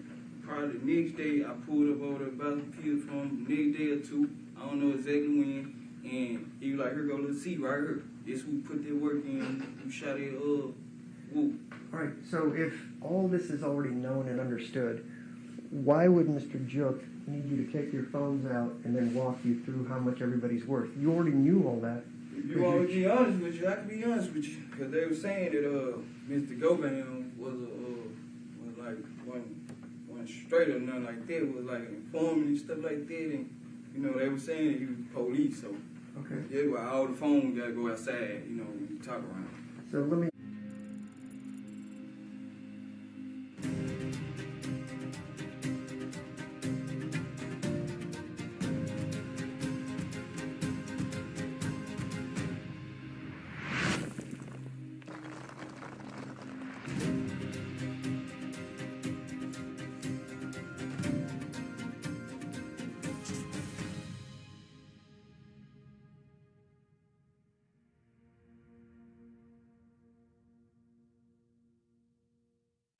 probably the next day I pulled up over there, bought the pills from him. The next day or two, I don't know exactly when. And he was like, here go, let's see right here. This who put their work in, who shot it, Woo. All right, so if all this is already known and understood, why would Mr. Jook need you to take your phones out and then walk you through how much everybody's worth? You already knew all that. If you want to be honest with you, I can be honest with you. Because they were saying that Mr. Govan was like one straight or nothing like that, was like informant and stuff like that. And, you know, they were saying that he was police, so Okay. yeah, well, all the phones got to go outside, you know, when you talk around. So let me...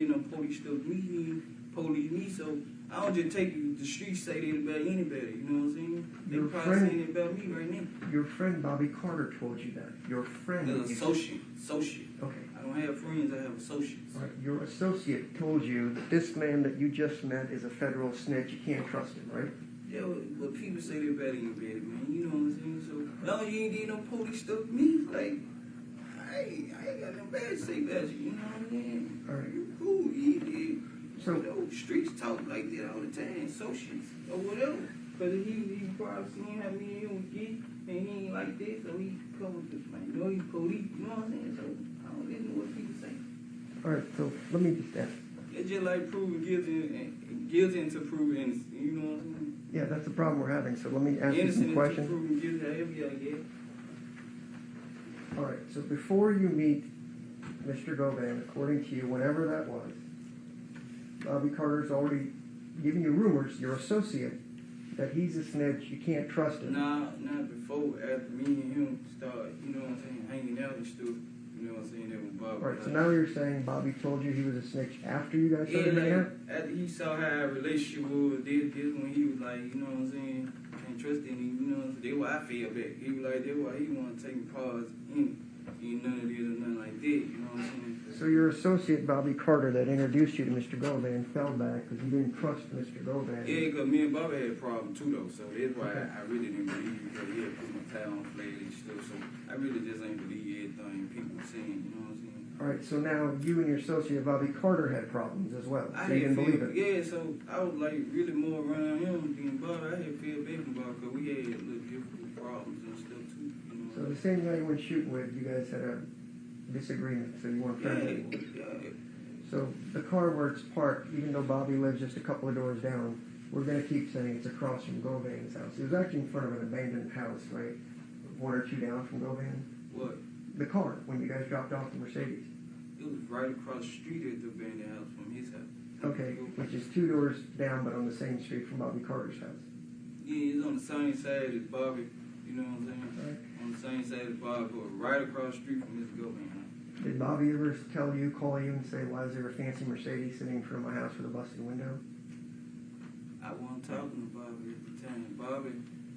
You know, police stuff police me, so I don't just take you to the street say that about anybody, you know what I'm saying? They Your probably friend- saying it about me right now. Your friend Bobby Carter told you that. Your friend... An associate. Okay. I don't have friends, I have associates. All right. Your associate told you that this man that you just met is a federal snitch. You can't trust him, right? Yeah, but people say that about anybody, man. You know what I'm saying? So, no, you ain't did no police stuff with me. Like, I ain't got no bad to say about you, you know what I'm saying? All right. You cool, you So- know, streets talk like that all the time, associates or whatever. Because he probably seen how me and him would get, and he ain't like that, so he come with this, man. You know, he police, you know what I'm saying? So, I don't listen to what people say. All right, so let me just ask. It's just like proving guilty and to prove innocent, you know what I'm saying? Yeah, that's the problem we're having. So let me ask you Innocent some to questions. prove guilty, however you get. All right, so before you meet Mr. Govan, according to you, whenever that was, Bobby Carter's already giving you rumors, your associate, that he's a snitch, you can't trust him. Nah, not before, after me and him start, you know what I'm saying, hanging out and stuff. You know what I'm saying, that was Bobby. All right, so now you're saying Bobby told you he was a snitch after you guys started hanging out? After he saw how our relationship was, this when he was like, you know what I'm saying, can't trust him, you know what I'm saying, that's why I feel back. He was like, that's why he want to take pause in it. Ain't none of this or nothing like that, you know what I'm saying? So your associate, Bobby Carter, that introduced you to Mr. Govan, fell back because you didn't trust Mr. Govan. Yeah, because me and Bobby had a problem too, though, so that's why I really didn't believe you, because he had put my tie on flag and stuff, so I really just ain't believe everything people were saying, you know what I'm saying? All right, so now you and your associate, Bobby Carter, had problems as well. I So you had didn't believe it. yeah, so I was like really more around him than Bobby. I had feel bad about because we had little different problems and stuff too. You know? So the same guy you went shooting with, you guys had a disagreement, so you weren't Yeah, friends anymore. yeah. So the car where it's parked, even though Bobby lives just a couple of doors down, we're gonna keep saying it's across from Govan's house. It was actually in front of an abandoned house, right? One or two down from Govan. What? The car, when you guys dropped off the Mercedes. It was right across the street at the abandoned house from his house. Okay, which is 2 doors down, but on the same street from Bobby Carter's house. Yeah, it's on the same side as Bobby. You know what I'm saying? Right. On the same side as Bobby, but right across the street from Mr. Govan house. Did Bobby ever tell you, call you and say, why is there a fancy Mercedes sitting in front of my house with a busted window? I wasn't talking to Bobby at the time. Bobby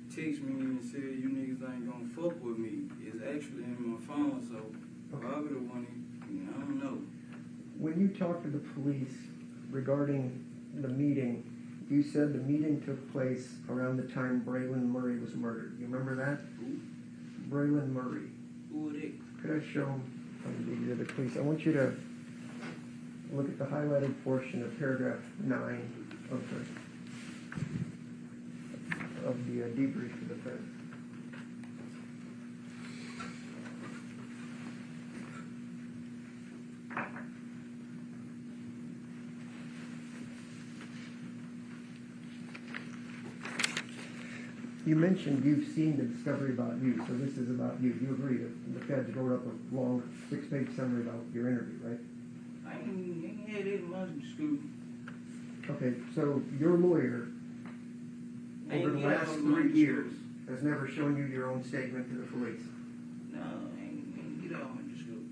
texted me and said, you niggas ain't gonna fuck with me. It's actually in my phone, so Okay. Bobby the one, I don't know. When you talked to the police regarding the meeting, you said the meeting took place around the time Braylon Murray was murdered. You remember that? Who? Braylon Murray. Who was it? Could I show him on the exhibit, please? I want you to look at the highlighted portion of paragraph 9 of the debrief for the feds. You mentioned you've seen the discovery about you, so this is about you. You agree that the feds wrote up a long 6-page summary about your interview, right? I ain't had that much in school. Okay, so your lawyer, over the Ain't last get all 3 my years, school. has never shown you your own statement to the police. No, ain't get all my school.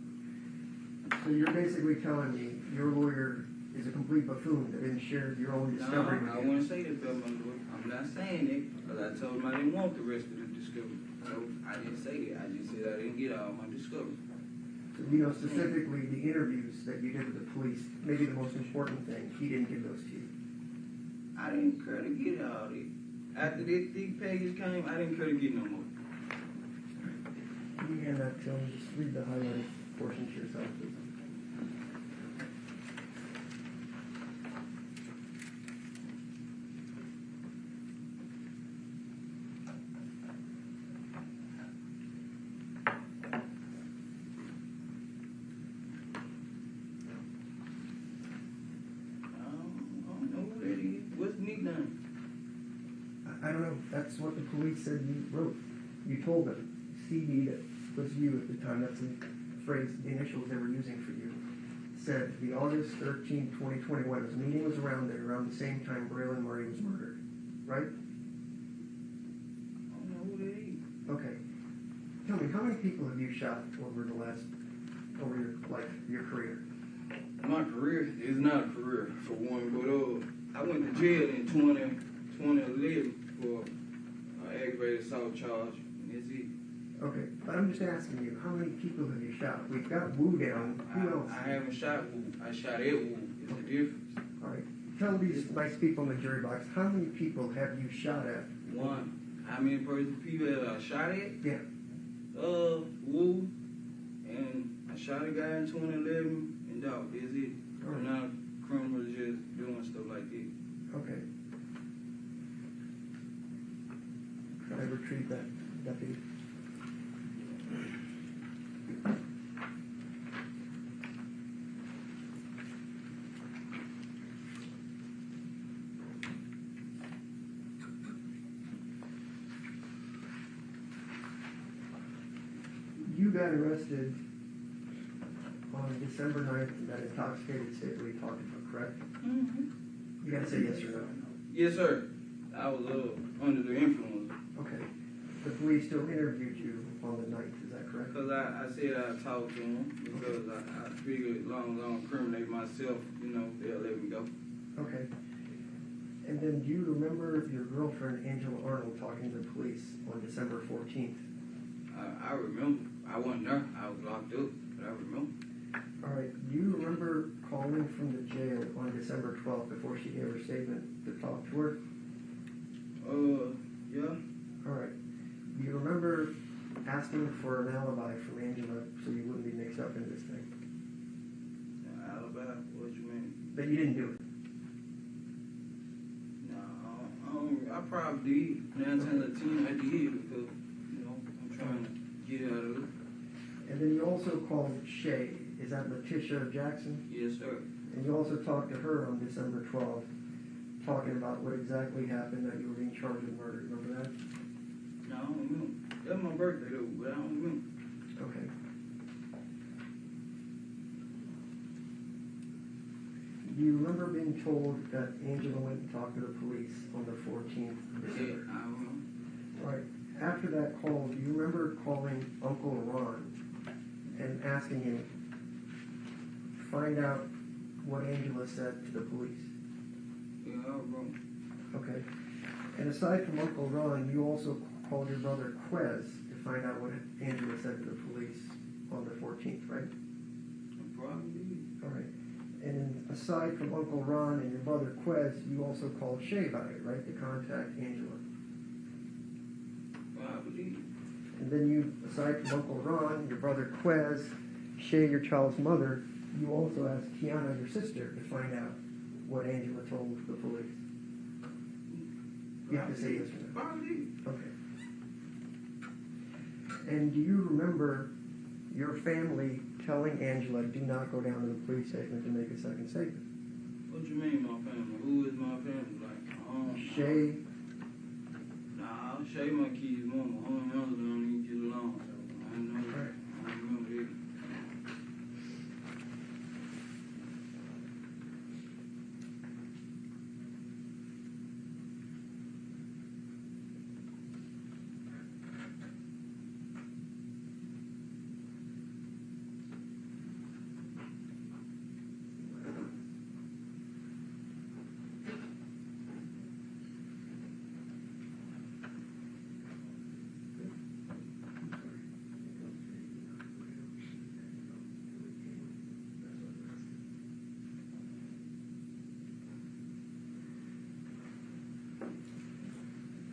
So you're basically telling me your lawyer is a complete buffoon that didn't share your own No, discovery I with you. wouldn't say that about my lawyer. I'm not saying it, because I told him I didn't want the rest of the discovery. So I didn't say that. I just said I didn't get all my discovery. So you know specifically the interviews that you did with the police, maybe the most important thing, he didn't give those to you. I didn't care to get all that. After this thick package came, I didn't care to get no more. Can you hand that to him? Just read the highlighted portion to yourself, please. I don't know who that is. What's the nickname? I don't know. That's what the police said you wrote. You told them. CD, that was you at the time. That's the phrase, the initials they were using for you. Said the August 13, 2021. The meeting was around there, around the same time Braylon Murray was murdered. Right? I don't know who that is. Okay. Tell me, how many people have you shot over your career? My career is not a career, for one, but I went to jail in 2011 for aggravated assault charge, and that's it. Okay, but I'm just asking you, how many people have you shot? We've got Wu down. Who else? I haven't shot Wu. I shot at Wu. It's a difference. All right. Tell these nice people in the jury box, how many people have you shot at? One. How many people that I shot at? Yeah. Wu, and I shot a guy in 2011, and Dolph. That's it. All right. I'm not a criminal just doing stuff like that. Okay. Can I retrieve that, deputy? You got arrested on December 9th in that intoxicated state we talked about, correct? Mm-hmm. You gotta say yes or no. Yes, sir. I was under the influence. Okay. The police still interviewed you on the 9th, is that correct? Because I said I talked to him because I figured long incriminate myself, they'll let me go. Okay. And then do you remember your girlfriend, Angela Arnold, talking to the police on December 14th? I remember. I wasn't there. I was locked up, but I remember. All right. Do you remember calling from the jail on December 12th before she gave her statement to talk to her? Yeah. All right. Do you remember asking for an alibi from Angela so you wouldn't be mixed up in this thing? Alibi? What you mean? That you didn't do it? No, I probably did. 9 times out of 10 I did because, I'm trying to get out of it. And then you also called Shay. Is that Letitia Jackson? Yes, sir. And you also talked to her on December 12th, talking about what exactly happened, that you were being charged with murder. Remember that? No, I don't remember. That's my birthday though, but I don't remember. Okay. Do you remember being told that Angela went and talked to the police on the 14th of Yeah, December? I don't remember. All right. After that call, do you remember calling Uncle Ron and asking him, find out what Angela said to the police? Yeah, I remember. Okay. And aside from Uncle Ron, you also called your brother Quez to find out what Angela said to the police on the 14th, right? Probably. All right. And then aside from Uncle Ron and your brother Quez, you also called Shay about it, right, to contact Angela. Probably. And then you, aside from Uncle Ron, your brother Quez, Shay, your child's mother, you also asked Kiana, your sister, to find out what Angela told the police. You have to say yes or no. Probably. Okay. And do you remember your family telling Angela, do not go down to the police station to make a second statement? What you mean, my family? Who is my family? Like, Shay, Nah, Shay my kid's mama. Her and mother don't even get along. So I know. Right. I remember that.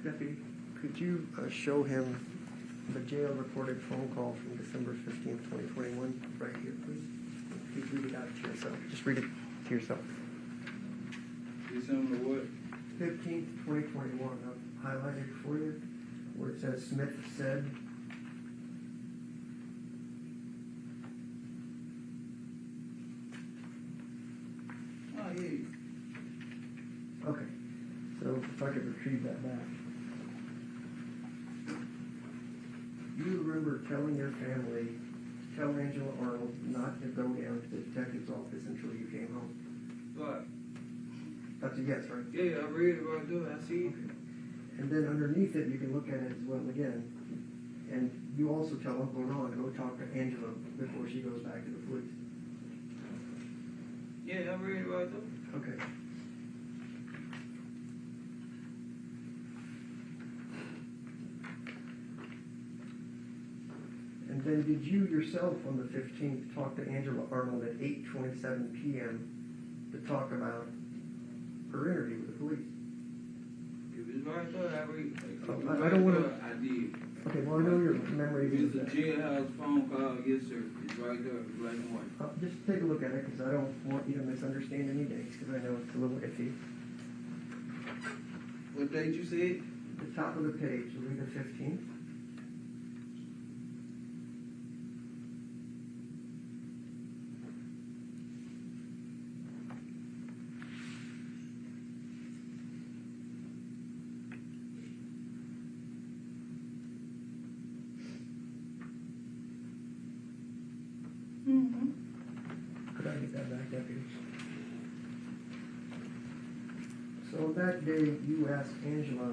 Deputy, could you show him the jail recorded phone call from December 15th, 2021, right here, please? Please read it out to yourself. Just read it to yourself. December what? 15th, 2021, I've highlighted for you, where it says Smith said. Oh, yeah. Okay, so if I could retrieve that back. You remember telling your family, tell Angela Arnold not to go down to the detective's office until you came home. What? That's a yes, right? Yeah, I read it right there. I see it. Okay. And then underneath it, you can look at it as well again. And you also tell Uncle Ron to go talk to Angela before she goes back to the police. Yeah, I read it right there. Okay. And then did you yourself on the 15th talk to Angela Arnold at 8:27 p.m. to talk about her interview with the police? If it's right there, I read it. If Oh, it's I right don't wanna- there, I did. Okay, well, I know your memory is It's a that. jailhouse phone call, yes sir. It's right there, black and white. Just take a look at it, because I don't want you to misunderstand any dates, because I know it's a little iffy. What date you said? The top of the page, you'll read the 15th. Mm-hmm. Could I get that back, Deputy? So that day, you asked Angela,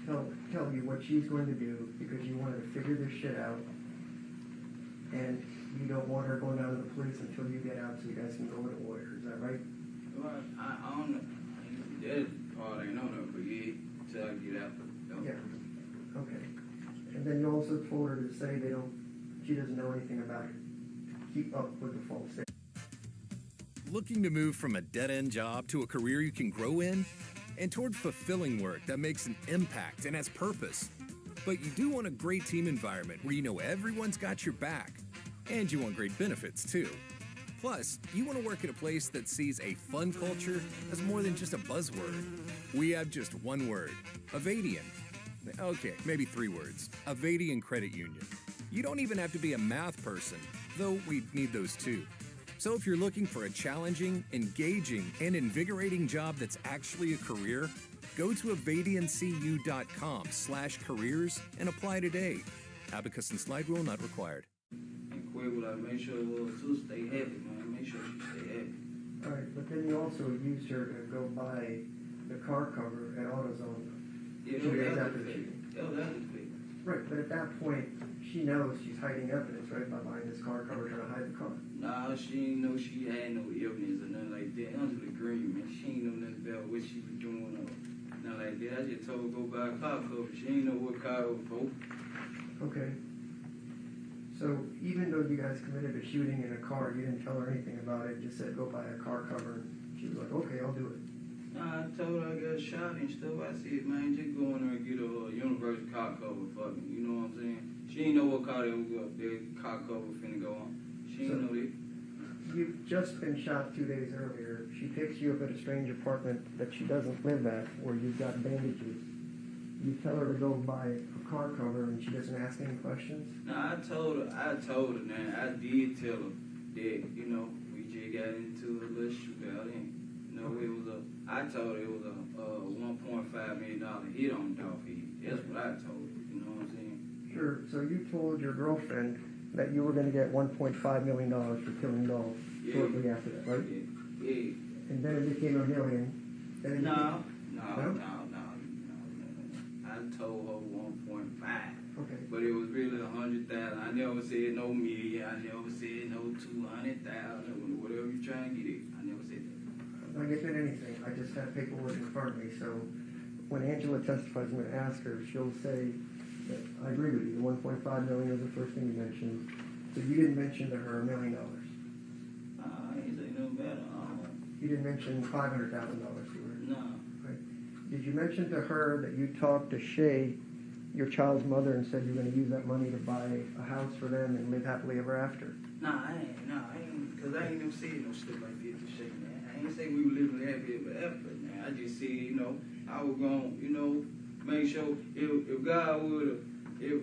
tell you what she's going to do, because you wanted to figure this shit out, and you don't want her going down to the police until you get out, so you guys can go with a lawyer. Is that right? Well, I don't know. That part ain't on there, but yeah, till I get out. Don't- Yeah. Okay. And then you also told her to say she doesn't know anything about it. Keep up with the false statement. Looking to move from a dead-end job to a career you can grow in? And toward fulfilling work that makes an impact and has purpose. But you do want a great team environment where you know everyone's got your back. And you want great benefits, too. Plus, you want to work at a place that sees a fun culture as more than just a buzzword. We have just one word: Avadian. Okay, maybe 3 words. Avadian Credit Union. You don't even have to be a math person, though we need those too. So if you're looking for a challenging, engaging, and invigorating job that's actually a career, go to avadiancu.com/careers and apply today. Abacus and slide rule not required. And quit with make sure to stay happy, man. Make sure she stay happy. All right, but then you also used her to go buy the car cover at AutoZone. Yeah, 2 days that after was the quick. shooting. That was quick. Right, but at that point, she knows she's hiding evidence, right, by buying this car cover trying to hide the car. Nah, she ain't know she had no evidence or nothing like that. Angela Green, man, she ain't know nothing about what she was doing or nothing like that. I just told her go buy a car cover. She ain't know what car it was for. Okay. So even though you guys committed a shooting in a car, you didn't tell her anything about it, just said go buy a car cover. She was like, okay, I'll do it. Nah, I told her I got shot and stuff. I said, man, just go in there and get a universal car cover for me. You know what I'm saying? She ain't know what car that car cover finna go on. She ain't know that. You've just been shot 2 days earlier. She picks you up at a strange apartment that she doesn't live at, where you've got bandages. You tell her to go buy a car cover, and she doesn't ask any questions? Nah, I told her, man, I did tell her that, you know, we just got into a little shootout and, you know, I told her it was a $1.5 million hit on Dolph. That's what I told her, you know what I'm saying? Sure. So you told your girlfriend that you were going to get $1.5 million for killing Dolph shortly after that, right? Yeah. And then it became $1 million. No. I told her 1.5. Okay. But it was really 100,000. I never said no million. I never said no 200,000. Whatever you trying to get it. I never said that. I'm not getting anything. I just have paperwork in front of me. So when Angela testifies, I'm going to ask her. She'll say that I agree with you. The 1.5 million was the first thing you mentioned. So you didn't mention to her $1 million. I ain't say nothing about it. You didn't mention $500,000 to her. No. Right. Did you mention to her that you talked to Shay, your child's mother, and said you were going to use that money to buy a house for them and live happily ever after? Nah, I ain't, because I ain't never said no stuff like that to Shay, man. I ain't say we were living happy ever after, man. I just said, you know, I was going to, you know, make sure if God would have,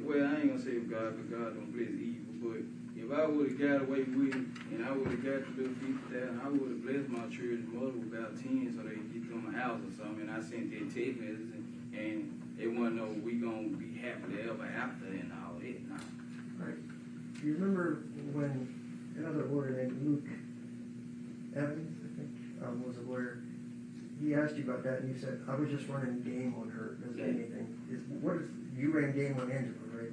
well, I ain't going to say if God, because God don't bless evil, but if I would have got away with it and I would have got the little 50,000, I would have blessed my children's mother with about 10 so they could get them a house or something. And I sent that text message and they want to know we going to be happily ever after and all that. Nah. Right. Do you remember when another lawyer named Luke Evans, I think, was a lawyer? He asked you about that, and you said, I was just running game on her. Doesn't mean anything. You ran game on Angela, right?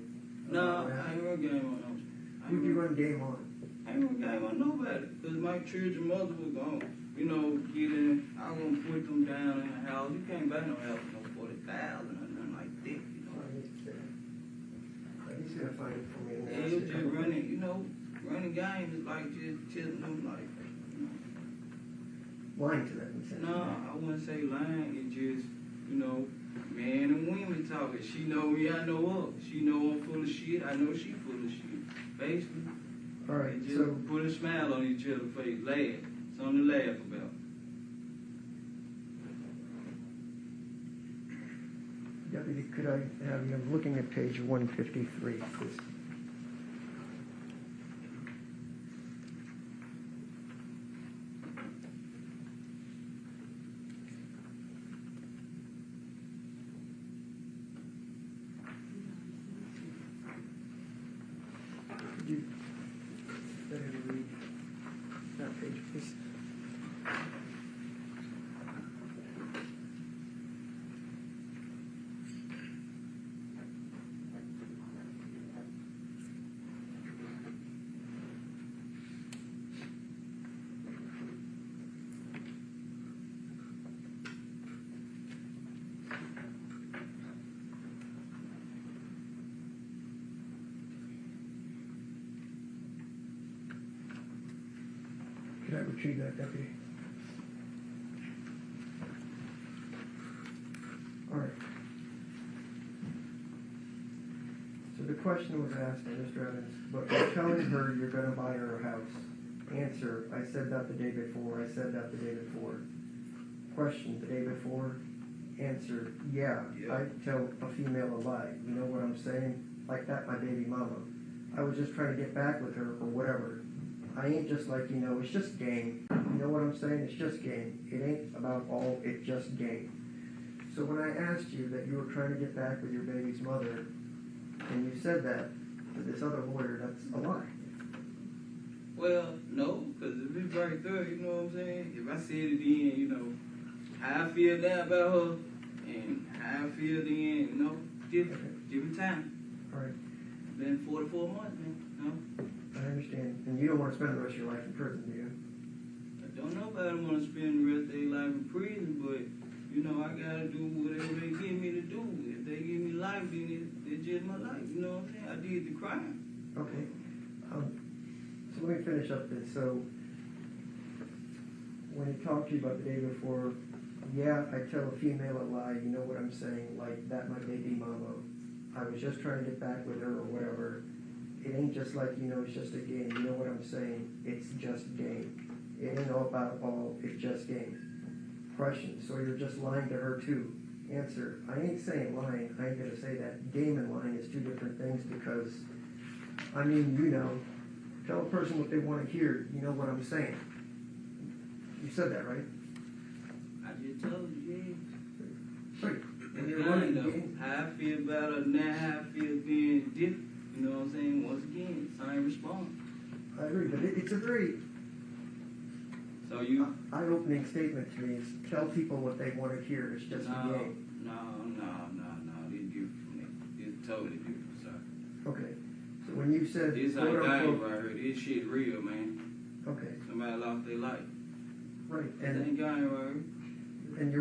No, I ain't run game on them. Who'd you run game on? I ain't run game on nobody. Because my children's mother was going to, you know, get in. I was going to put them down in the house. You can't buy no house for no 40,000 or nothing like that, you know. He's going to find it for me. And Yeah, just running, you know, running games is like just telling them, like, lying to them. no, I wouldn't say lying. It just, you know, man and women talking. She know me, I know her. She know I'm full of shit. I know she full of shit. Basically. All right, Just so put a smile on each other's face. Laugh. Something to laugh about. Deputy, could I have you looking at page 153, please? Could you better read that page, please? Could I retrieve that, Deputy? All right. So the question was asked by Mr. Evans, but you're telling her you're going to buy her a house. Answer, I said that the day before. I said that the day before. Question, the day before. Answer, yeah. I tell a female a lie. You know what I'm saying? Like that, my baby mama. I was just trying to get back with her or whatever. I ain't just like, it's just game. You know what I'm saying? It's just game. It ain't about all, it's just game. So when I asked you that you were trying to get back with your baby's mother, and you said that to this other lawyer, that's a lie. Well, no, because if it's right there, you know what I'm saying? If I said it then, how I feel now about her and how I feel then, different time. All right. Been 44 months, man. I understand. And you don't want to spend the rest of your life in prison, do you? I don't know if I want to spend the rest of their life in prison, but, I got to do whatever they give me to do. If they give me life, then it's just my life, you know what I'm saying? I did the crime. Okay. So let me finish up this. So when he talked to you about the day before, yeah, I tell a female a lie, you know what I'm saying, like that my baby mama. I was just trying to get back with her or whatever. It ain't just like, it's just a game. You know what I'm saying? It's just game. It ain't all about all, it's just game. Question, so you're just lying to her too? Answer, I ain't saying lying, I ain't gonna say that. Game and lying is two different things because, tell a person what they want to hear, you know what I'm saying. You said that, right? I just told you, yeah. Right. And you're Now, running the game. how I feel about her now, how I feel being different. You know what I'm saying? Once again, same response. I agree, but it's a very So you... eye-opening statement to me is tell people what they want to hear. It's just a game. No. It's different from that. It's totally different, sir. Okay. So when you said This ain't game right here. This shit real, man. Okay. Somebody lost their life. Right. This ain't game right here. And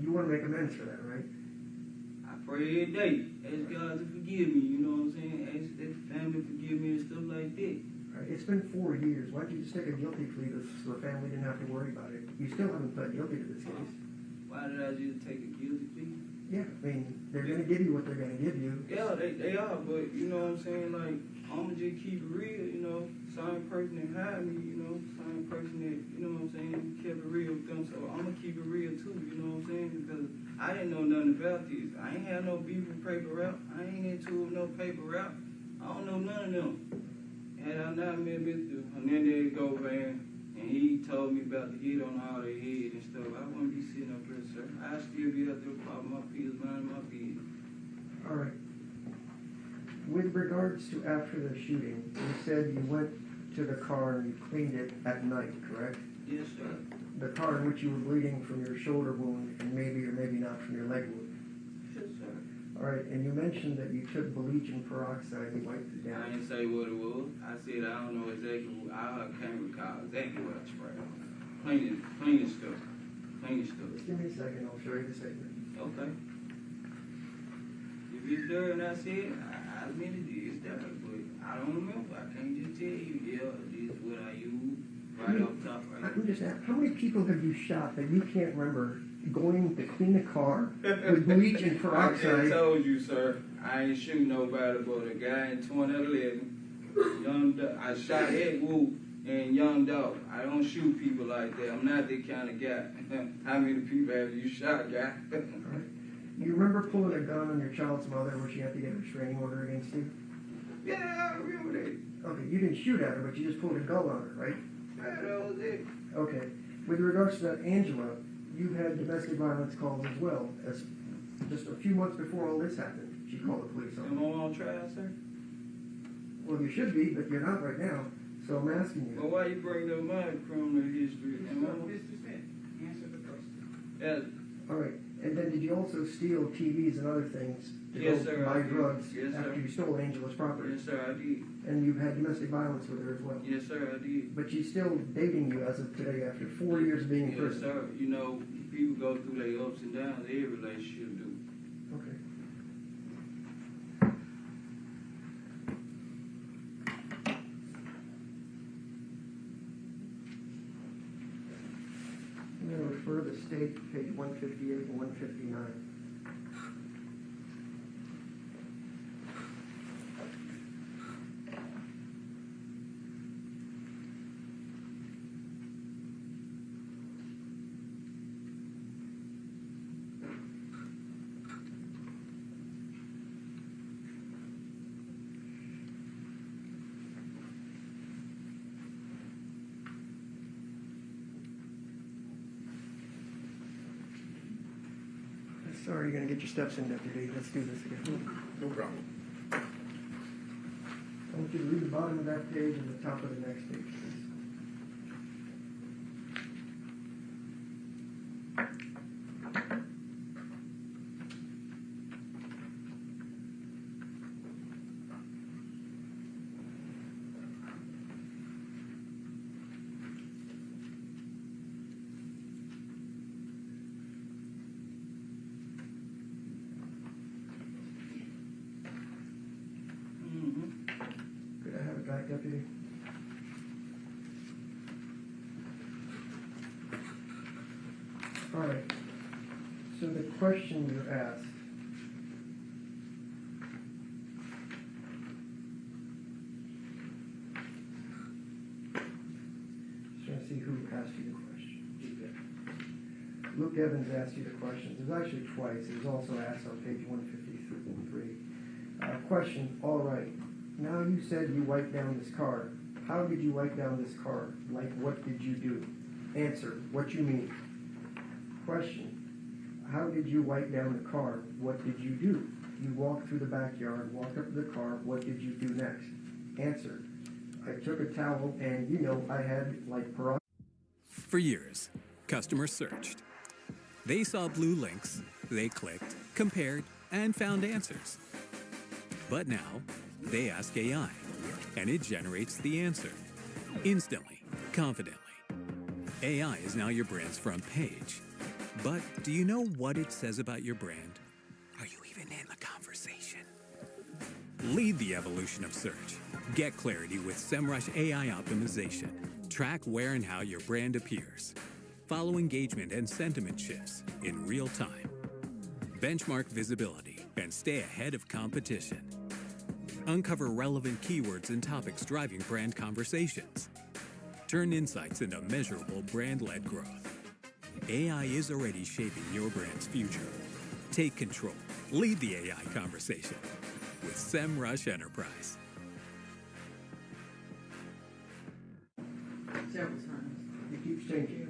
you want to make amends for that, right? I pray every day. Ask God to forgive me, you know what I'm saying? Ask that family to forgive me and stuff like that. Right. It's been 4 years. Why don't you just take a guilty plea so the family didn't have to worry about it? You still haven't pled guilty to this case. Why did I just take a guilty plea? Yeah, they're going to give you what they're going to give you. Yeah, they are, but you know what I'm saying? Like, I'ma just keep it real, same person that hired me, same person that, you know what I'm saying, kept it real with them, so I'ma keep it real too, you know what I'm saying? Because I didn't know nothing about this. I ain't had no beef with paper route. I ain't into no paper route. I don't know none of them. Had I not met Mr. Hernandez Govan, and he told me about the hit on all their head and stuff, I wouldn't be sitting up here, sir. I'd still be out there popping my pills, minding my business. All right. With regards to after the shooting, you said you went to the car and you cleaned it at night, correct? Yes, sir. The car in which you were bleeding from your shoulder wound and maybe or maybe not from your leg wound. Yes, sir. All right, and you mentioned that you took bleaching peroxide and wiped it down. I didn't say what it was. I said I don't know exactly I can't recall exactly what I sprayed on. Cleaning stuff. Just give me a second, I'll show you the statement. Okay. If it's there and I said, I admit it is there, but I don't remember. I can't just tell you, this is what I use right off top right I'm just asking, how many people have you shot that you can't remember going to clean a car with bleach and I peroxide? just told you, sir, I ain't shooting nobody but a guy in 2011. I shot Ed Wu and Young Dolph. I don't shoot people like that. I'm not that kind of guy. How many people have you shot, guy? Right. You remember pulling a gun on your child's mother where she had to get a restraining order against you? Yeah, I remember that. Okay, you didn't shoot at her, but you just pulled a gun on her, right? Yeah, that was it. Okay. With regards to that Angela, you had domestic violence calls as well. As just a few months before all this happened, she called the police on Am you. I on trial, sir? Well, you should be, but you're not right now. So I'm asking you. Well, why you bring up my criminal history? Am I? Mr. Smith, answer the question. Yeah. All right. And then did you also steal TVs and other things to Yes, go sir, buy I did. drugs Yes, after sir. you stole Angela's property? Yes, sir, I did. And you've had domestic violence with her as well? Yes, sir, I did. But she's still dating you as of today after 4 years of being in Yes, prison? sir. People go through their ups and downs. Every relationship do. Okay. I'm going to refer the state to page 158 and 159. Sorry, you're gonna get your steps in, Deputy. Let's do this again. No problem. I want you to read the bottom of that page and the top of the next page, please. Could I have it back, Deputy? All right. So the question you asked, just trying to see who asked you the question. Luke Evans asked you the question. There's actually twice. It was also asked on page 153. Question, all right. Now you said you wiped down this car. How did you wipe down this car? Like, what did you do? Answer, what you mean? Question, how did you wipe down the car? What did you do? You walked through the backyard, walked up to the car. What did you do next? Answer, I took a towel and, I had like For years, customers searched. They saw blue links, they clicked, compared, and found answers. But now, they ask AI, and it generates the answer. Instantly, confidently. AI is now your brand's front page. But do you know what it says about your brand? Are you even in the conversation? Lead the evolution of search. Get clarity with SEMrush AI optimization. Track where and how your brand appears. Follow engagement and sentiment shifts in real time. Benchmark visibility and stay ahead of competition. Uncover relevant keywords and topics driving brand conversations. Turn insights into measurable brand-led growth. AI is already shaping your brand's future. Take control. Lead the AI conversation with SEMrush Enterprise. Several times. It keeps changing.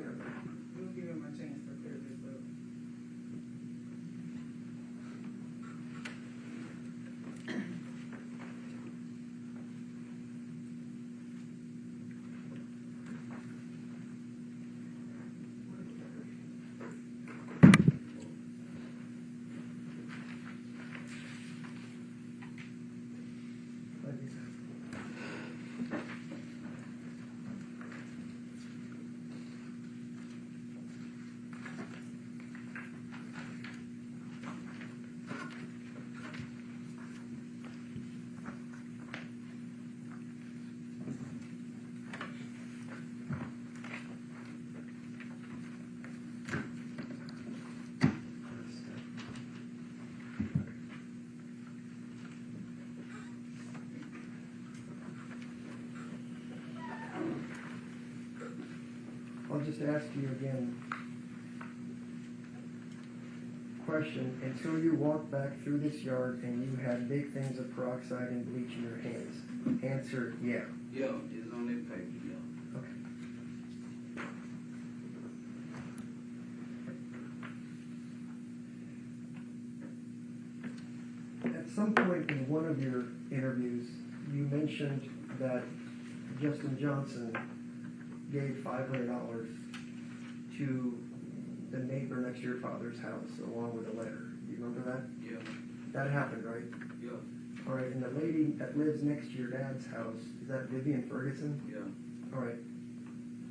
We'll give him a chance to clear this up. I'll just ask you again. Question, and so you walked back through this yard and you had big things of peroxide and bleach in your hands. Answer, yeah. Yeah, it's on that paper, yeah. Okay. At some point in one of your interviews, you mentioned that Justin Johnson gave $500 to the neighbor next to your father's house along with a letter. You remember that? Yeah. That happened, right? Yeah. All right, and the lady that lives next to your dad's house, is that Vivian Ferguson? Yeah. All right.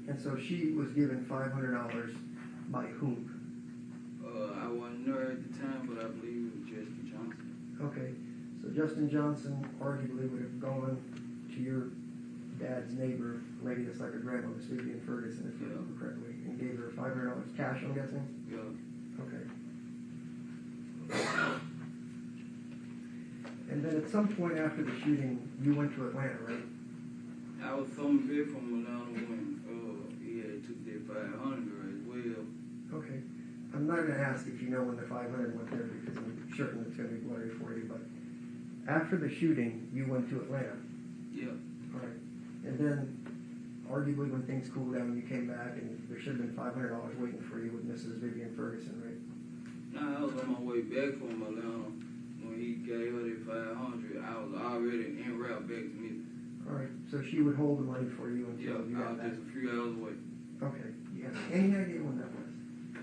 And so she was given $500 by whom? I wasn't there at the time, but I believe it was Justin Johnson. Okay, so Justin Johnson arguably would have gone to your dad's neighbor, lady that's like a grandma, Miss Vivian Ferguson, if I remember correctly, and gave her $500 cash, I'm guessing? Yeah. Okay. And then at some point after the shooting, you went to Atlanta, right? I was coming back from Atlanta when he had took that 500 as well. Okay. I'm not going to ask if you know when the 500 went there because I'm certain it's going to be blurry for you, but after the shooting, you went to Atlanta. Yeah. All right. And then, arguably, when things cooled down, you came back, and there should have been $500 waiting for you with Mrs. Vivian Ferguson, right? Nah, I was on my way back from Atlanta when he gave her the 500. I was already en route back to me. All right, so she would hold the money for you Yeah, until you I got was back. just a few hours away. Okay, you have any idea when that was?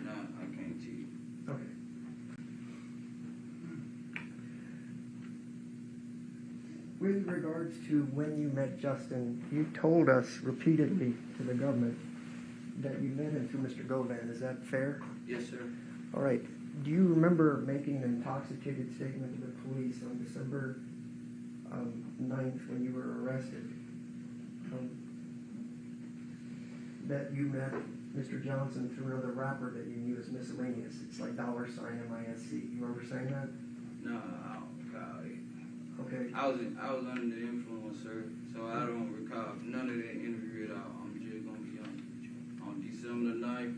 Nah, I can't tell you. Okay. With regards to when you met Justin, you told us repeatedly to the government that you met him through Mr. Govan. Is that fair? Yes, sir. All right. Do you remember making an intoxicated statement to the police on December 9th when you were arrested? That you met Mr. Johnson through another rapper that you knew as miscellaneous. It's like $MISC. You remember saying that? No, I don't recall it. Okay. I was under the influence, sir, so I don't recall none of that interview at all. I'm just gonna be honest with you. On December the 9th,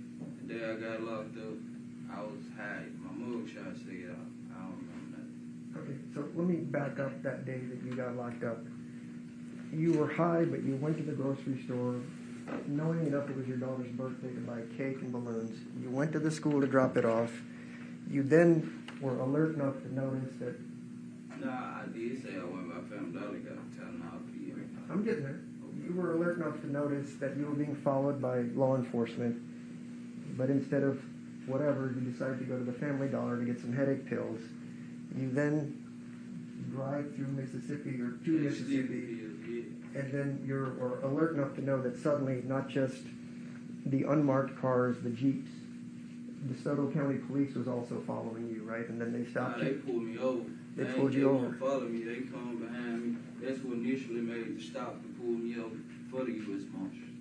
the day I got locked up, I was high. My mugshot said I don't remember nothing. Okay, so let me back up that day that you got locked up. You were high, but you went to the grocery store, knowing enough it was your daughter's birthday to buy cake and balloons. You went to the school to drop it off. You then were alert enough to notice that... Nah, I did say I went by Family Dollar, got a $10 PM. I'm getting there. You were alert enough to notice that you were being followed by law enforcement, but instead of whatever, you decided to go to the Family Dollar to get some headache pills. You then drive through Mississippi or to Mississippi, and then you're alert enough to know that suddenly not just the unmarked cars, the Jeeps, DeSoto County Police was also following you, right? And then they stopped Nah, they you. pulled me over. They pulled you over. They follow me. They come behind me. That's what initially made the stop to pull me over for the U.S. Marshals.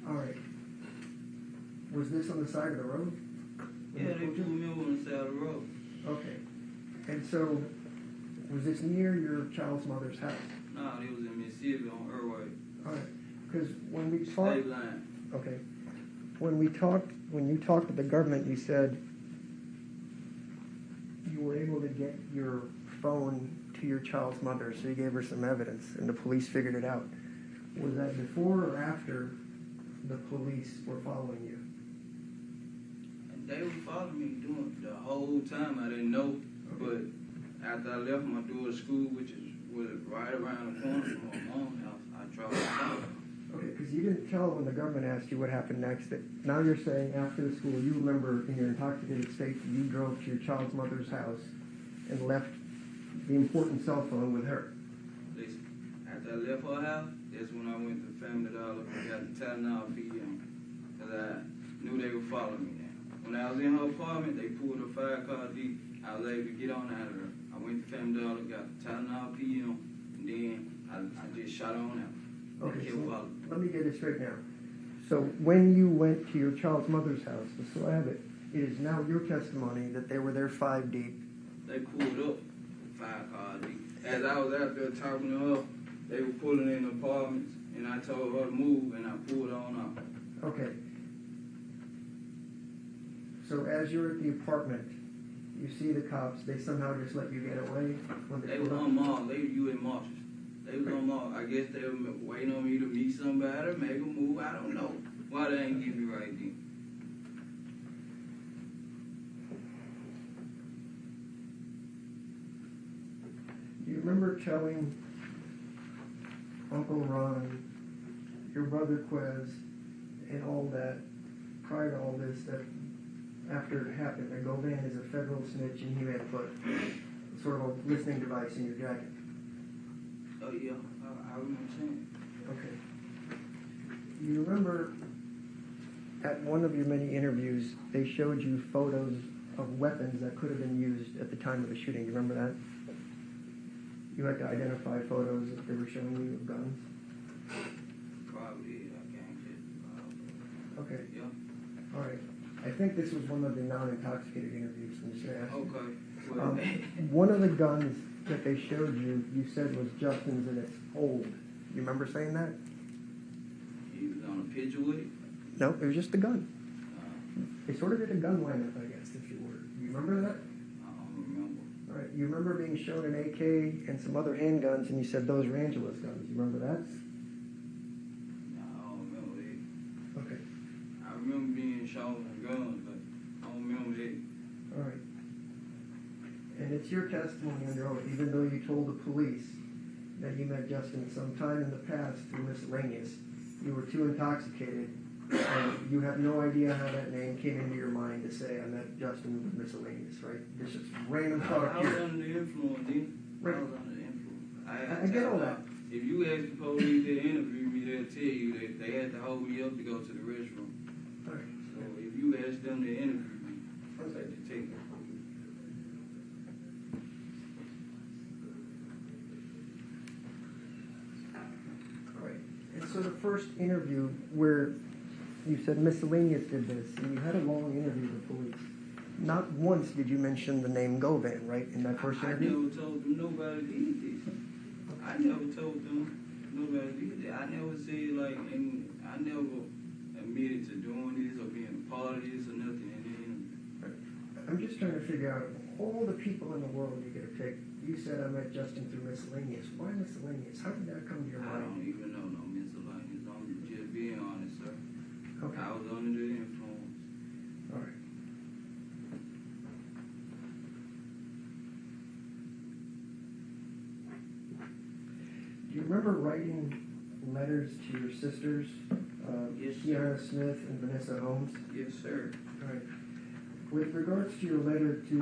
All right. Was this on the side of the road? Yeah, they pulled me over on the side of the road. Okay. And so, was this near your child's mother's house? Nah, they was in Mississippi on Irway. All right. Because when we talked... State line. Okay. When you talked with the government, you said you were able to get your phone to your child's mother, so you gave her some evidence, and the police figured it out. Was that before or after the police were following you? And they were following me doing the whole time. I didn't know, but after I left my daughter's school, which was right around the corner from my mom's house, I dropped her out. Okay, because you didn't tell when the government asked you what happened next. That now you're saying after the school, you remember in your intoxicated state that you drove to your child's mother's house and left the important cell phone with her. Listen, after I left her house, that's when I went to Family Dollar and got the $10 PM. Because I knew they were following me now. When I was in her apartment, they pulled a 5-car D. I was able to get on out of there. I went to Family Dollar, got the $10 PM, and then I just shot on out. Okay, so let me get it straight now. So when you went to your child's mother's house, so I have it, it is now your testimony that they were there 5 deep. They pulled up 5-car D. As I was out there talking to her, they were pulling in apartments, and I told her to move, and I pulled on out. Okay. So as you're at the apartment, you see the cops, they somehow just let you get away when They was unmarked. They were U.S. Marshals. They was unmarked. I guess they were waiting on me to meet somebody, make a move. I don't know why they ain't give me right then. Do you remember telling Uncle Ron, your brother Quez, and all that, prior to all this, that after it happened, that Govan is a federal snitch and he had put sort of a listening device in your jacket? Oh, yeah, I remember saying it. Okay. You remember at one of your many interviews, they showed you photos of weapons that could have been used at the time of the shooting. You remember that? You had to identify photos that they were showing you of guns? Probably, I can't get Okay. Yeah. All right. I think this was one of the non-intoxicated interviews. I'm just going to ask you. Okay. Well, One of the guns that they showed you, you said was Justin's and it's old. You remember saying that? he was on a picture with it. No, it was just a gun. Uh, They sort of did a gun lineup, I guess, if you were. You remember that? I don't remember. All right. You remember being shown an AK and some other handguns, and you said those were Angela's guns. You remember that? No, I don't remember that. Okay. I remember being shown the guns, but I don't remember that. All right. it's your testimony under oath, even though you told the police that you met Justin sometime in the past through miscellaneous, you were too intoxicated, and you have no idea how that name came into your mind to say, I met Justin with miscellaneous, right? This is random thought I was here. under the influence, then. Right. I was under the influence. I get all that. If you ask the police to interview me, they'll tell you that they had to hold me up to go to the restroom. All right. So if you ask them to interview me, I'll say to take it. All right. And so the first interview where you said miscellaneous did this, and you had a long interview with police. Not once did you mention the name Govan, right, in that first interview? I never told them nobody did this. I never told them nobody did that. I never said like, and I never admitted to doing this or being a part of this or nothing. I'm just trying to figure out all the people in the world you get to pick. You said I met Justin through miscellaneous. Why miscellaneous? How did that come to your I don't mind? even know no miscellaneous. I'm just being honest, sir. Okay. I was under the influence. All right. Do you remember writing letters to your sisters, Yes, sir. Kiana Smith and Vanessa Holmes? Yes, sir. All right. With regards to your letter to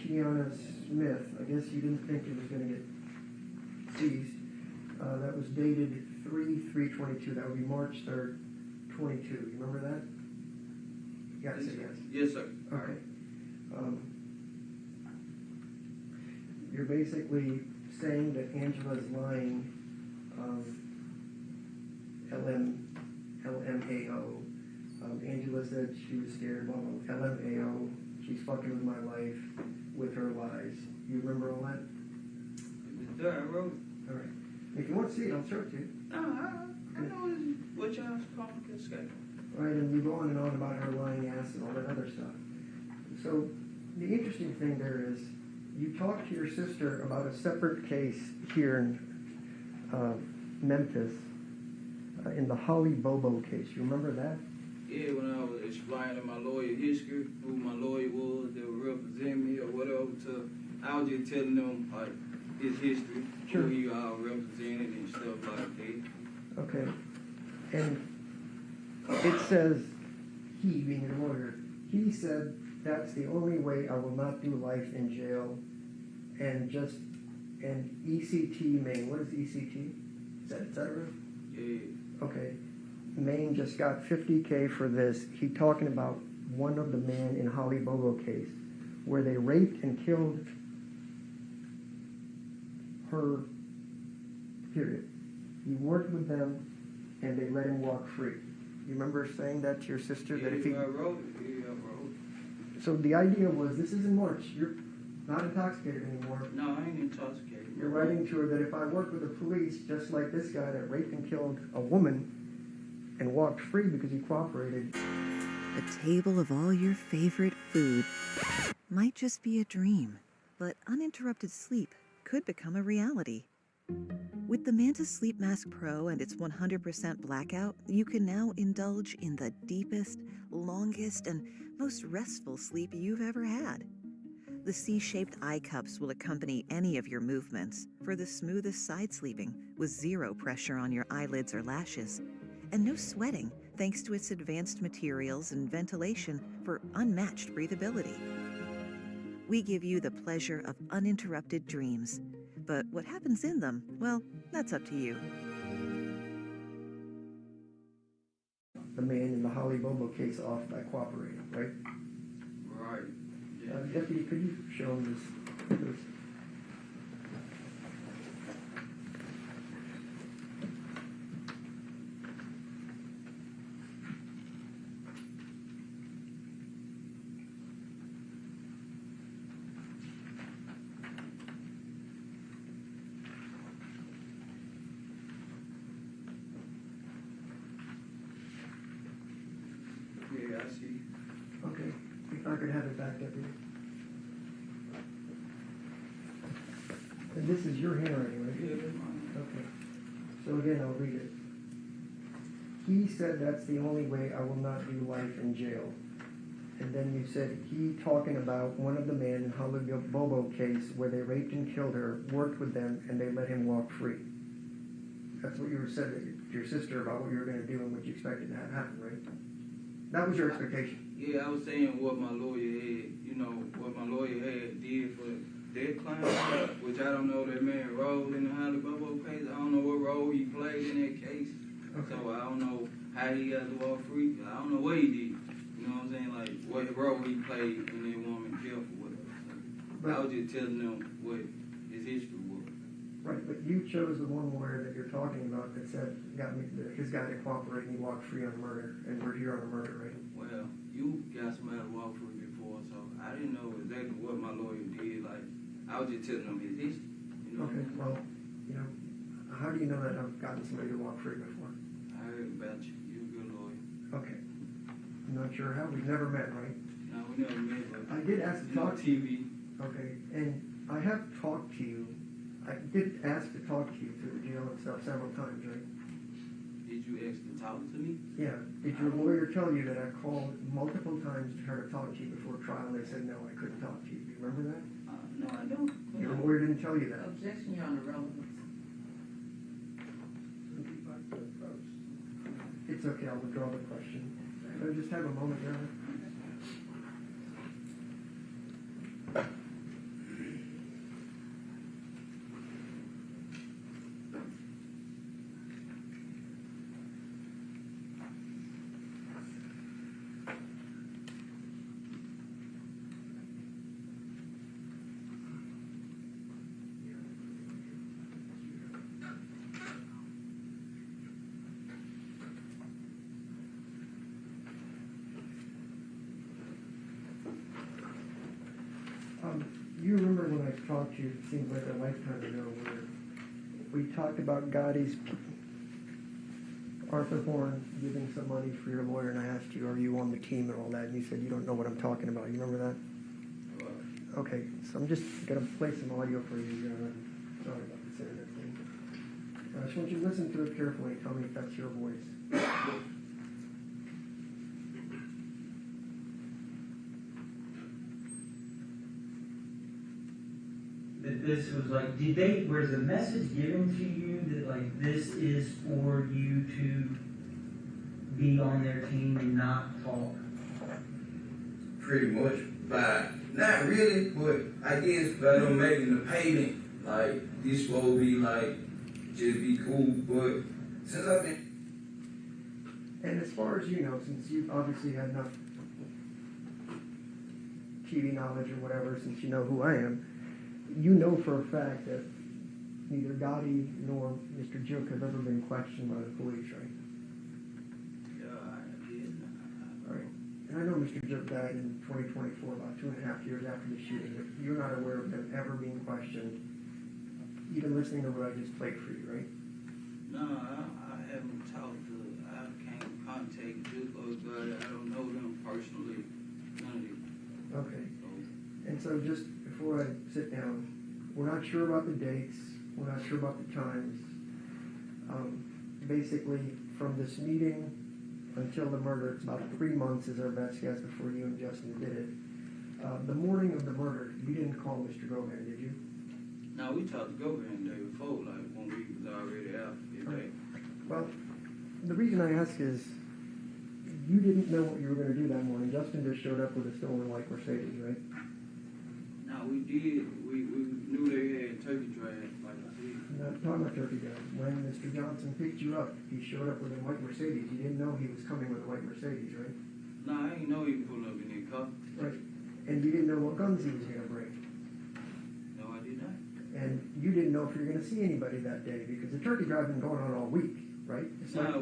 Kiana Smith, I guess you didn't think it was going to get seized. That was dated 3/3/22. That would be March 3rd, 22. You remember that? You got to say yes. Yes, sir. Okay. You're basically saying that Angela's lying, LMAO. Angela said she was scared, blah, blah, LMAO. She's fucking with my life with her lies. You remember all that? It was there. I wrote it. All right. If you want to see it, I'll show it to you. No, I know what y'all's calling escape. All right, and you go on and on about her lying ass and all that other stuff. So the interesting thing there is, you talked to your sister about a separate case here in Memphis, in the Holly Bobo case. You remember that? Yeah, when I was explaining my lawyer history, who my lawyer was, that would represent me or whatever, I was just telling them like his history, Sure. who he all represented and stuff like that. Okay. And it says, he being your lawyer, he said that's the only way I will not do life in jail, and ECT Maine. What is ECT? Is that et cetera? Yeah. Okay. Maine just got $50K for this. He talking about one of the men in Holly Bobo case where they raped and killed her, period. He worked with them and they let him walk free. You remember saying that to your sister? Yeah, That if he... I wrote it. Yeah, I wrote it. So the idea was, this is in March. You're not intoxicated anymore. No, I ain't intoxicated. You're writing to her that if I work with the police, just like this guy that raped and killed a woman and walked free because he cooperated. A table of all your favorite food might just be a dream, but uninterrupted sleep could become a reality. With the Manta Sleep Mask Pro and its 100% blackout, you can now indulge in the deepest, longest, and most restful sleep you've ever had. The C-shaped eye cups will accompany any of your movements for the smoothest side sleeping with zero pressure on your eyelids or lashes. And no sweating thanks to its advanced materials and ventilation for unmatched breathability. We give you the pleasure of uninterrupted dreams. But what happens in them, well, that's up to you. The man in the Holly Bobo case off by cooperating, right? Right. Yeah. Deputy, could you show him this? Yeah, I see. Okay, if I could have it back, Deputy. And this is your handwriting, right? Yeah, that's mine. Okay. So again, I'll read it. He said that's the only way I will not do life in jail. And then you said he talking about one of the men in Holly Bobo case where they raped and killed her, worked with them, and they let him walk free. That's what you were said to your sister about what you were going to do and what you expected to have happen, right? That was your expectation. Yeah, I was saying what my lawyer had, what my lawyer had did for that client, which I don't know that man role in the Holly Bobo case. I don't know what role he played in that case. Okay. So I don't know how he got to walk free. I don't know what he did. You know what I'm saying? Like, what role he played in that woman killed for whatever. So I was just telling them what his history was. Right, but you chose the one lawyer that you're talking about that said, his guy to cooperate and he walked free on murder, and we're here on a murder, right? Well, you got somebody to walk free before, so I didn't know exactly what my lawyer did. Like, I was just telling them his history. You know Okay, well, how do you know that I've gotten somebody to walk free before? I heard about you. You're a good lawyer. Okay. I'm not sure how. We've never met, right? No, we never met, but I did ask to talk to you. TV. Okay, and I have talked to you. I did ask to talk to you through the jail and stuff several times, right? Did you ask to talk to me? Yeah. Did your lawyer tell you that I called multiple times to try to talk to you before trial and they said, no, I couldn't talk to you? Do you remember that? No, I don't. Your lawyer didn't tell you that? Objection, Your Honor, relevance. It's okay, I'll withdraw the question. Can I just have a moment, Your Honor? You remember when I talked to you, it seems like a lifetime ago, where we talked about Gotti's Arthur Horn giving some money for your lawyer, and I asked you, are you on the team and all that, and you said you don't know what I'm talking about. You remember that? Okay, so I'm just going to play some audio for you. Sorry about this internet thing. I just want you to listen to it carefully and tell me if that's your voice. That this was like, was the message given to you that like this is for you to be on their team and not talk? Pretty much, but not really, but I guess by them making the payment, like, this will be like, just be cool, but since I've been... And as far as you know, since you've obviously had enough TV knowledge or whatever, since you know who I am, you know for a fact that neither Gotti nor Mr. Jook have ever been questioned by the police, right? Yeah, I did. All right. And I know Mr. Jook died in 2024, about 2.5 years after the shooting, but you're not aware of them ever being questioned, even listening to what I just played for you, right? No, I haven't talked to, I can't contact Duke or Gotti. I don't know them personally. None of them. Okay. And so just before I sit down, we're not sure about the dates, we're not sure about the times. Basically, from this meeting until the murder, it's about 3 months is our best guess before you and Justin did it. The morning of the murder, you didn't call Mr. Govan, did you? No, we talked to Govan the day before, like when we was already out that day. Well, the reason I ask is, you didn't know what you were going to do that morning. Justin just showed up with a stolen white Mercedes, right? No, we did. We knew they had turkey drive, like I said. I'm not talking about turkey drive. When Mr. Johnson picked you up, he showed up with a white Mercedes. You didn't know he was coming with a white Mercedes, right? No, I didn't know he was pulling up in that car. Right. And you didn't know what guns he was going to bring. No, I did not. And you didn't know if you were going to see anybody that day because the turkey drive had been going on all week, right? It's No,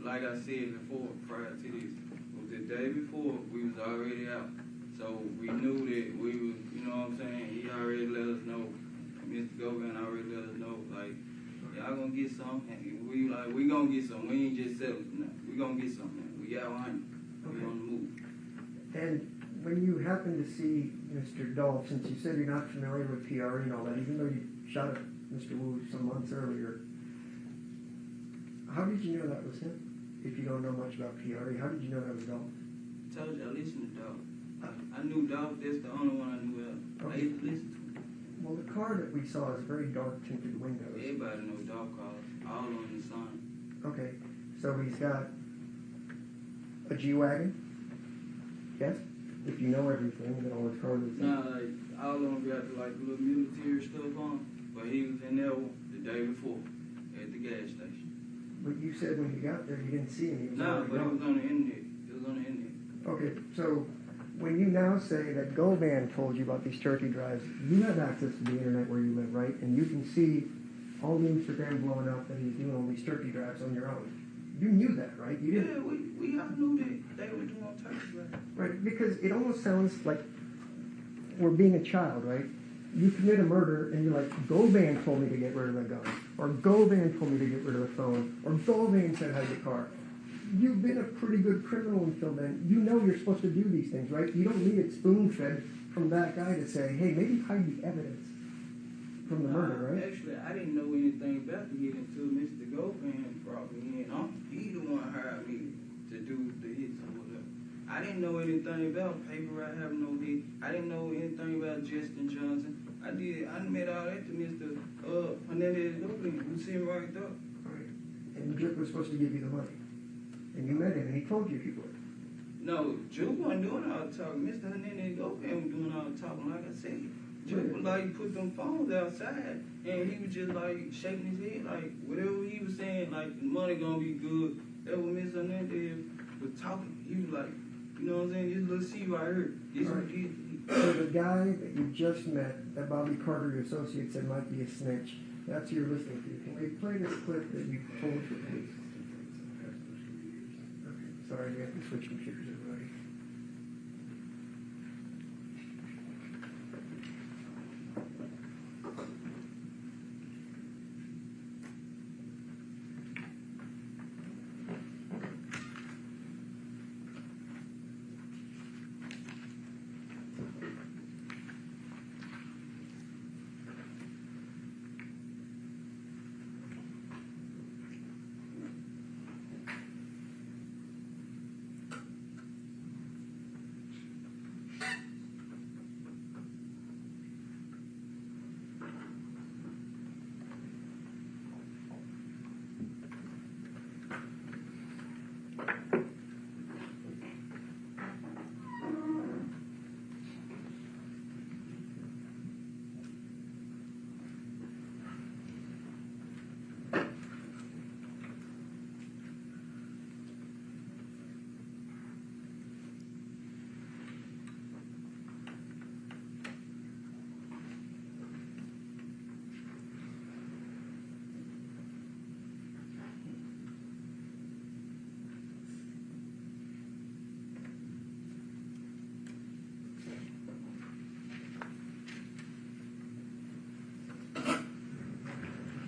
like I said before, prior to this, it was the day before we was already out. So we knew that we was, you know what I'm saying, he already let us know. Mr. Govan already let us know, like, y'all gonna get some, and we gonna get some. We ain't just settling for nothing. We gonna get some, man. We got one. We on the move. And when you happened to see Mr. Dolph, since you said you're not familiar with PRE and all that, even though you shot at Mr. Wu some months earlier, how did you know that was him? If you don't know much about PRE, how did you know that was Dolph? told you I listened to Dolph. I knew Dolph. That's the only one I knew of. I used to listen to him. Well, the car that we saw is very dark tinted windows. Everybody know Dolph cars. All on the sun. Okay, so he's got a G-Wagon? Yes? If you know everything, then all his cars are the same. Nah, like, all of them got like little military stuff on. But he was in there the day before at the gas station. But you said when you got there you didn't see him. He was Nah, already but it gone. was on the internet. It was on the internet. Okay, so when you now say that Govan told you about these turkey drives, you have access to the internet where you live, right? And you can see all the Instagram blowing up that he's doing all these turkey drives on your own. You knew that, right? You didn't. Yeah, we all knew that they were doing turkey drives. Right, because it almost sounds like we're being a child, right? You commit a murder and you're like, Govan told me to get rid of the gun, or Govan told me to get rid of the phone, or Govan said hide the car. You've been a pretty good criminal until then. You know you're supposed to do these things, right? You don't need it spoon-fed from that guy to say, hey, maybe hide the evidence from the murder, right? Actually, I didn't know anything about the hit until Mr. Govan brought me in. He the one hired me to do the hits or whatever. I didn't know anything about paper route having no hit. I didn't know anything about Justin Johnson. I met all that to Mr. Hernandez Govan, who sitting right there. Right. And Juke was supposed to give you the money. And you met him, and he told you he would. No, Juke wasn't doing all the talking. Mr. Hernandez Govan was doing all the talking, like I said. Juke was like, put them phones outside, and he was just like shaking his head, like whatever he was saying, like the money gonna be good. That was Mr. Hernandez was talking. He was like, you know what I'm saying? This little C right here. This Right. So the guy that you just met, that Bobby Carter, your associate, said might be a snitch, that's who you're listening to. Can we play this clip that you told the police? Okay, sorry, we have to switch computers, everybody.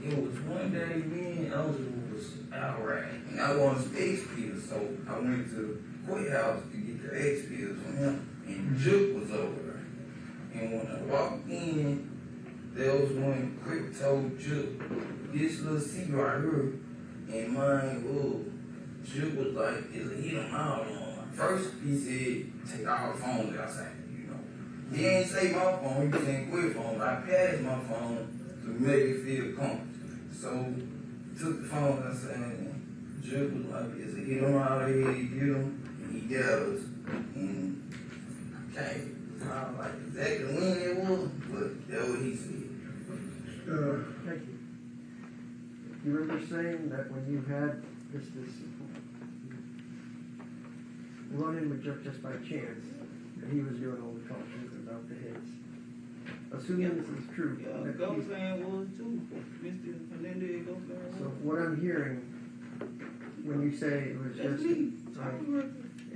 It was one day me and Elgin was out riding, and I wanted some X pills, so I went to the courthouse to get the X pills from him, and Juke was over there. And when I walked in, there was one quick told Juke, this little C right here, and mine, Juke was like, he don't know. First, he said, take all the phones outside, you know. He ain't say my phone, he said quit phone. I passed my phone to make it feel comfortable. So, took the phone outside, and Juke was like, he hit him out of here, he get him, and he got us. And okay, I was like exactly when it was, but that's what he said. Thank you. You remember saying that when you had this run-in with Juke just by chance, that he was doing all the talking about the hits. Assuming this is true. Yeah, Govan was too. Mr. Hernandez Govan. So what I'm hearing when you say it was That's just me. right,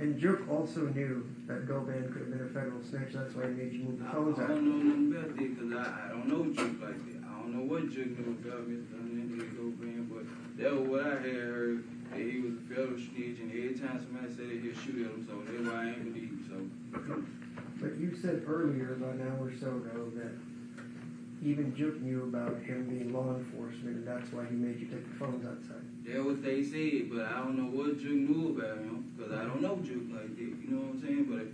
and Juke also knew that Govan could have been a federal snitch. That's why he made you move the I phones out. don't know nothing about that because I don't know Juke like that. I don't know what Juke knew about Mr. Hernandez Govan, but that was what I had heard, that he was a federal snitch, and every time somebody said he'd shoot at him, so that's why I ain't believe him. So. But you said earlier, about an hour or so ago, that even Juke knew about him being law enforcement, and that's why he made you take the phones outside. That's what they said, but I don't know what Juke knew about him, because I don't know Juke like that, you know what I'm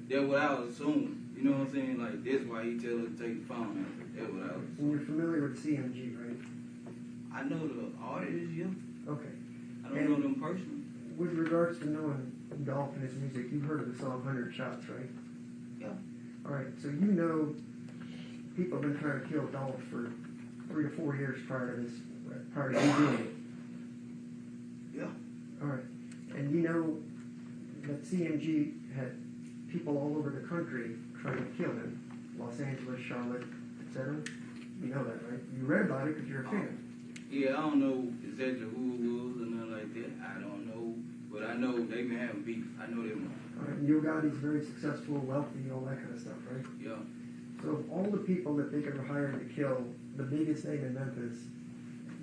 That's what I was assuming. You know what I'm saying? Like, that's why he tell her to take the phone. That's what I was And you're familiar with CMG, right? I know the artists, yeah. Okay. I don't know them personally. With regards to knowing Dolph and his music, you've heard of the song 100 Shots, right? Yeah. All right, so you know people have been trying to kill Dolph for 3 to 4 years prior to you doing it. Yeah. All right, and you know that CMG had people all over the country trying to kill him. Los Angeles, Charlotte, etc. You know that, right? You read about it because you're a fan. Yeah, I don't know exactly who it was or nothing like that. I don't know. But I know they've been having beef. I know them. All right, and Yo Gotti's very successful, wealthy, all that kind of stuff, right? Yeah. So of all the people that they could have hired to kill, the biggest name in Memphis,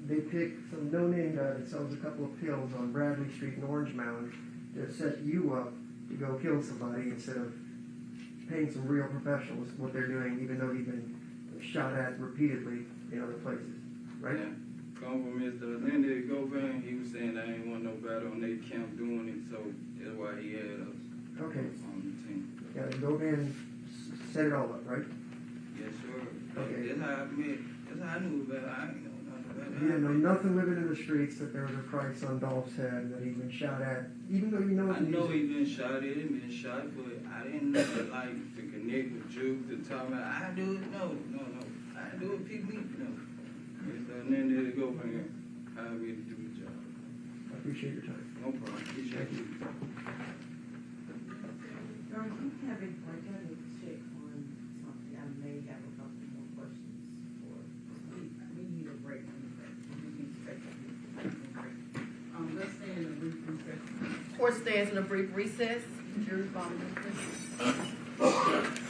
they picked some no-name guy that sells a couple of pills on Bradley Street in Orange Mound to set you up to go kill somebody instead of paying some real professionals what they're doing, even though he's been shot at repeatedly in other places, right? Yeah. Come from Mr. Hernandez, Govan, he was saying I ain't want nobody on their camp doing it, so that's why he had us Okay. on the team. Yeah, Govan set it all up, right? Yes, sir. Okay. That's how I met. That's how I knew about it. I ain't know nothing about it. You didn't know nothing living in the streets that there was a price on Dolph's head, that he'd been shot at, even though you know I his know music. he been shot at him, been shot, but I didn't know that, like, to connect with Juke, to talk about, I do it, no. I do it, pick me, no. Mr. Hernandez, go from here. I really do the job. I appreciate your time. No problem. Appreciate you. Darn, you have a break. I need to check on something. I may have a couple more questions for. We need a break. We need to take a break. Let's stay in a brief recess. Court stands in a brief recess. Jury following recess.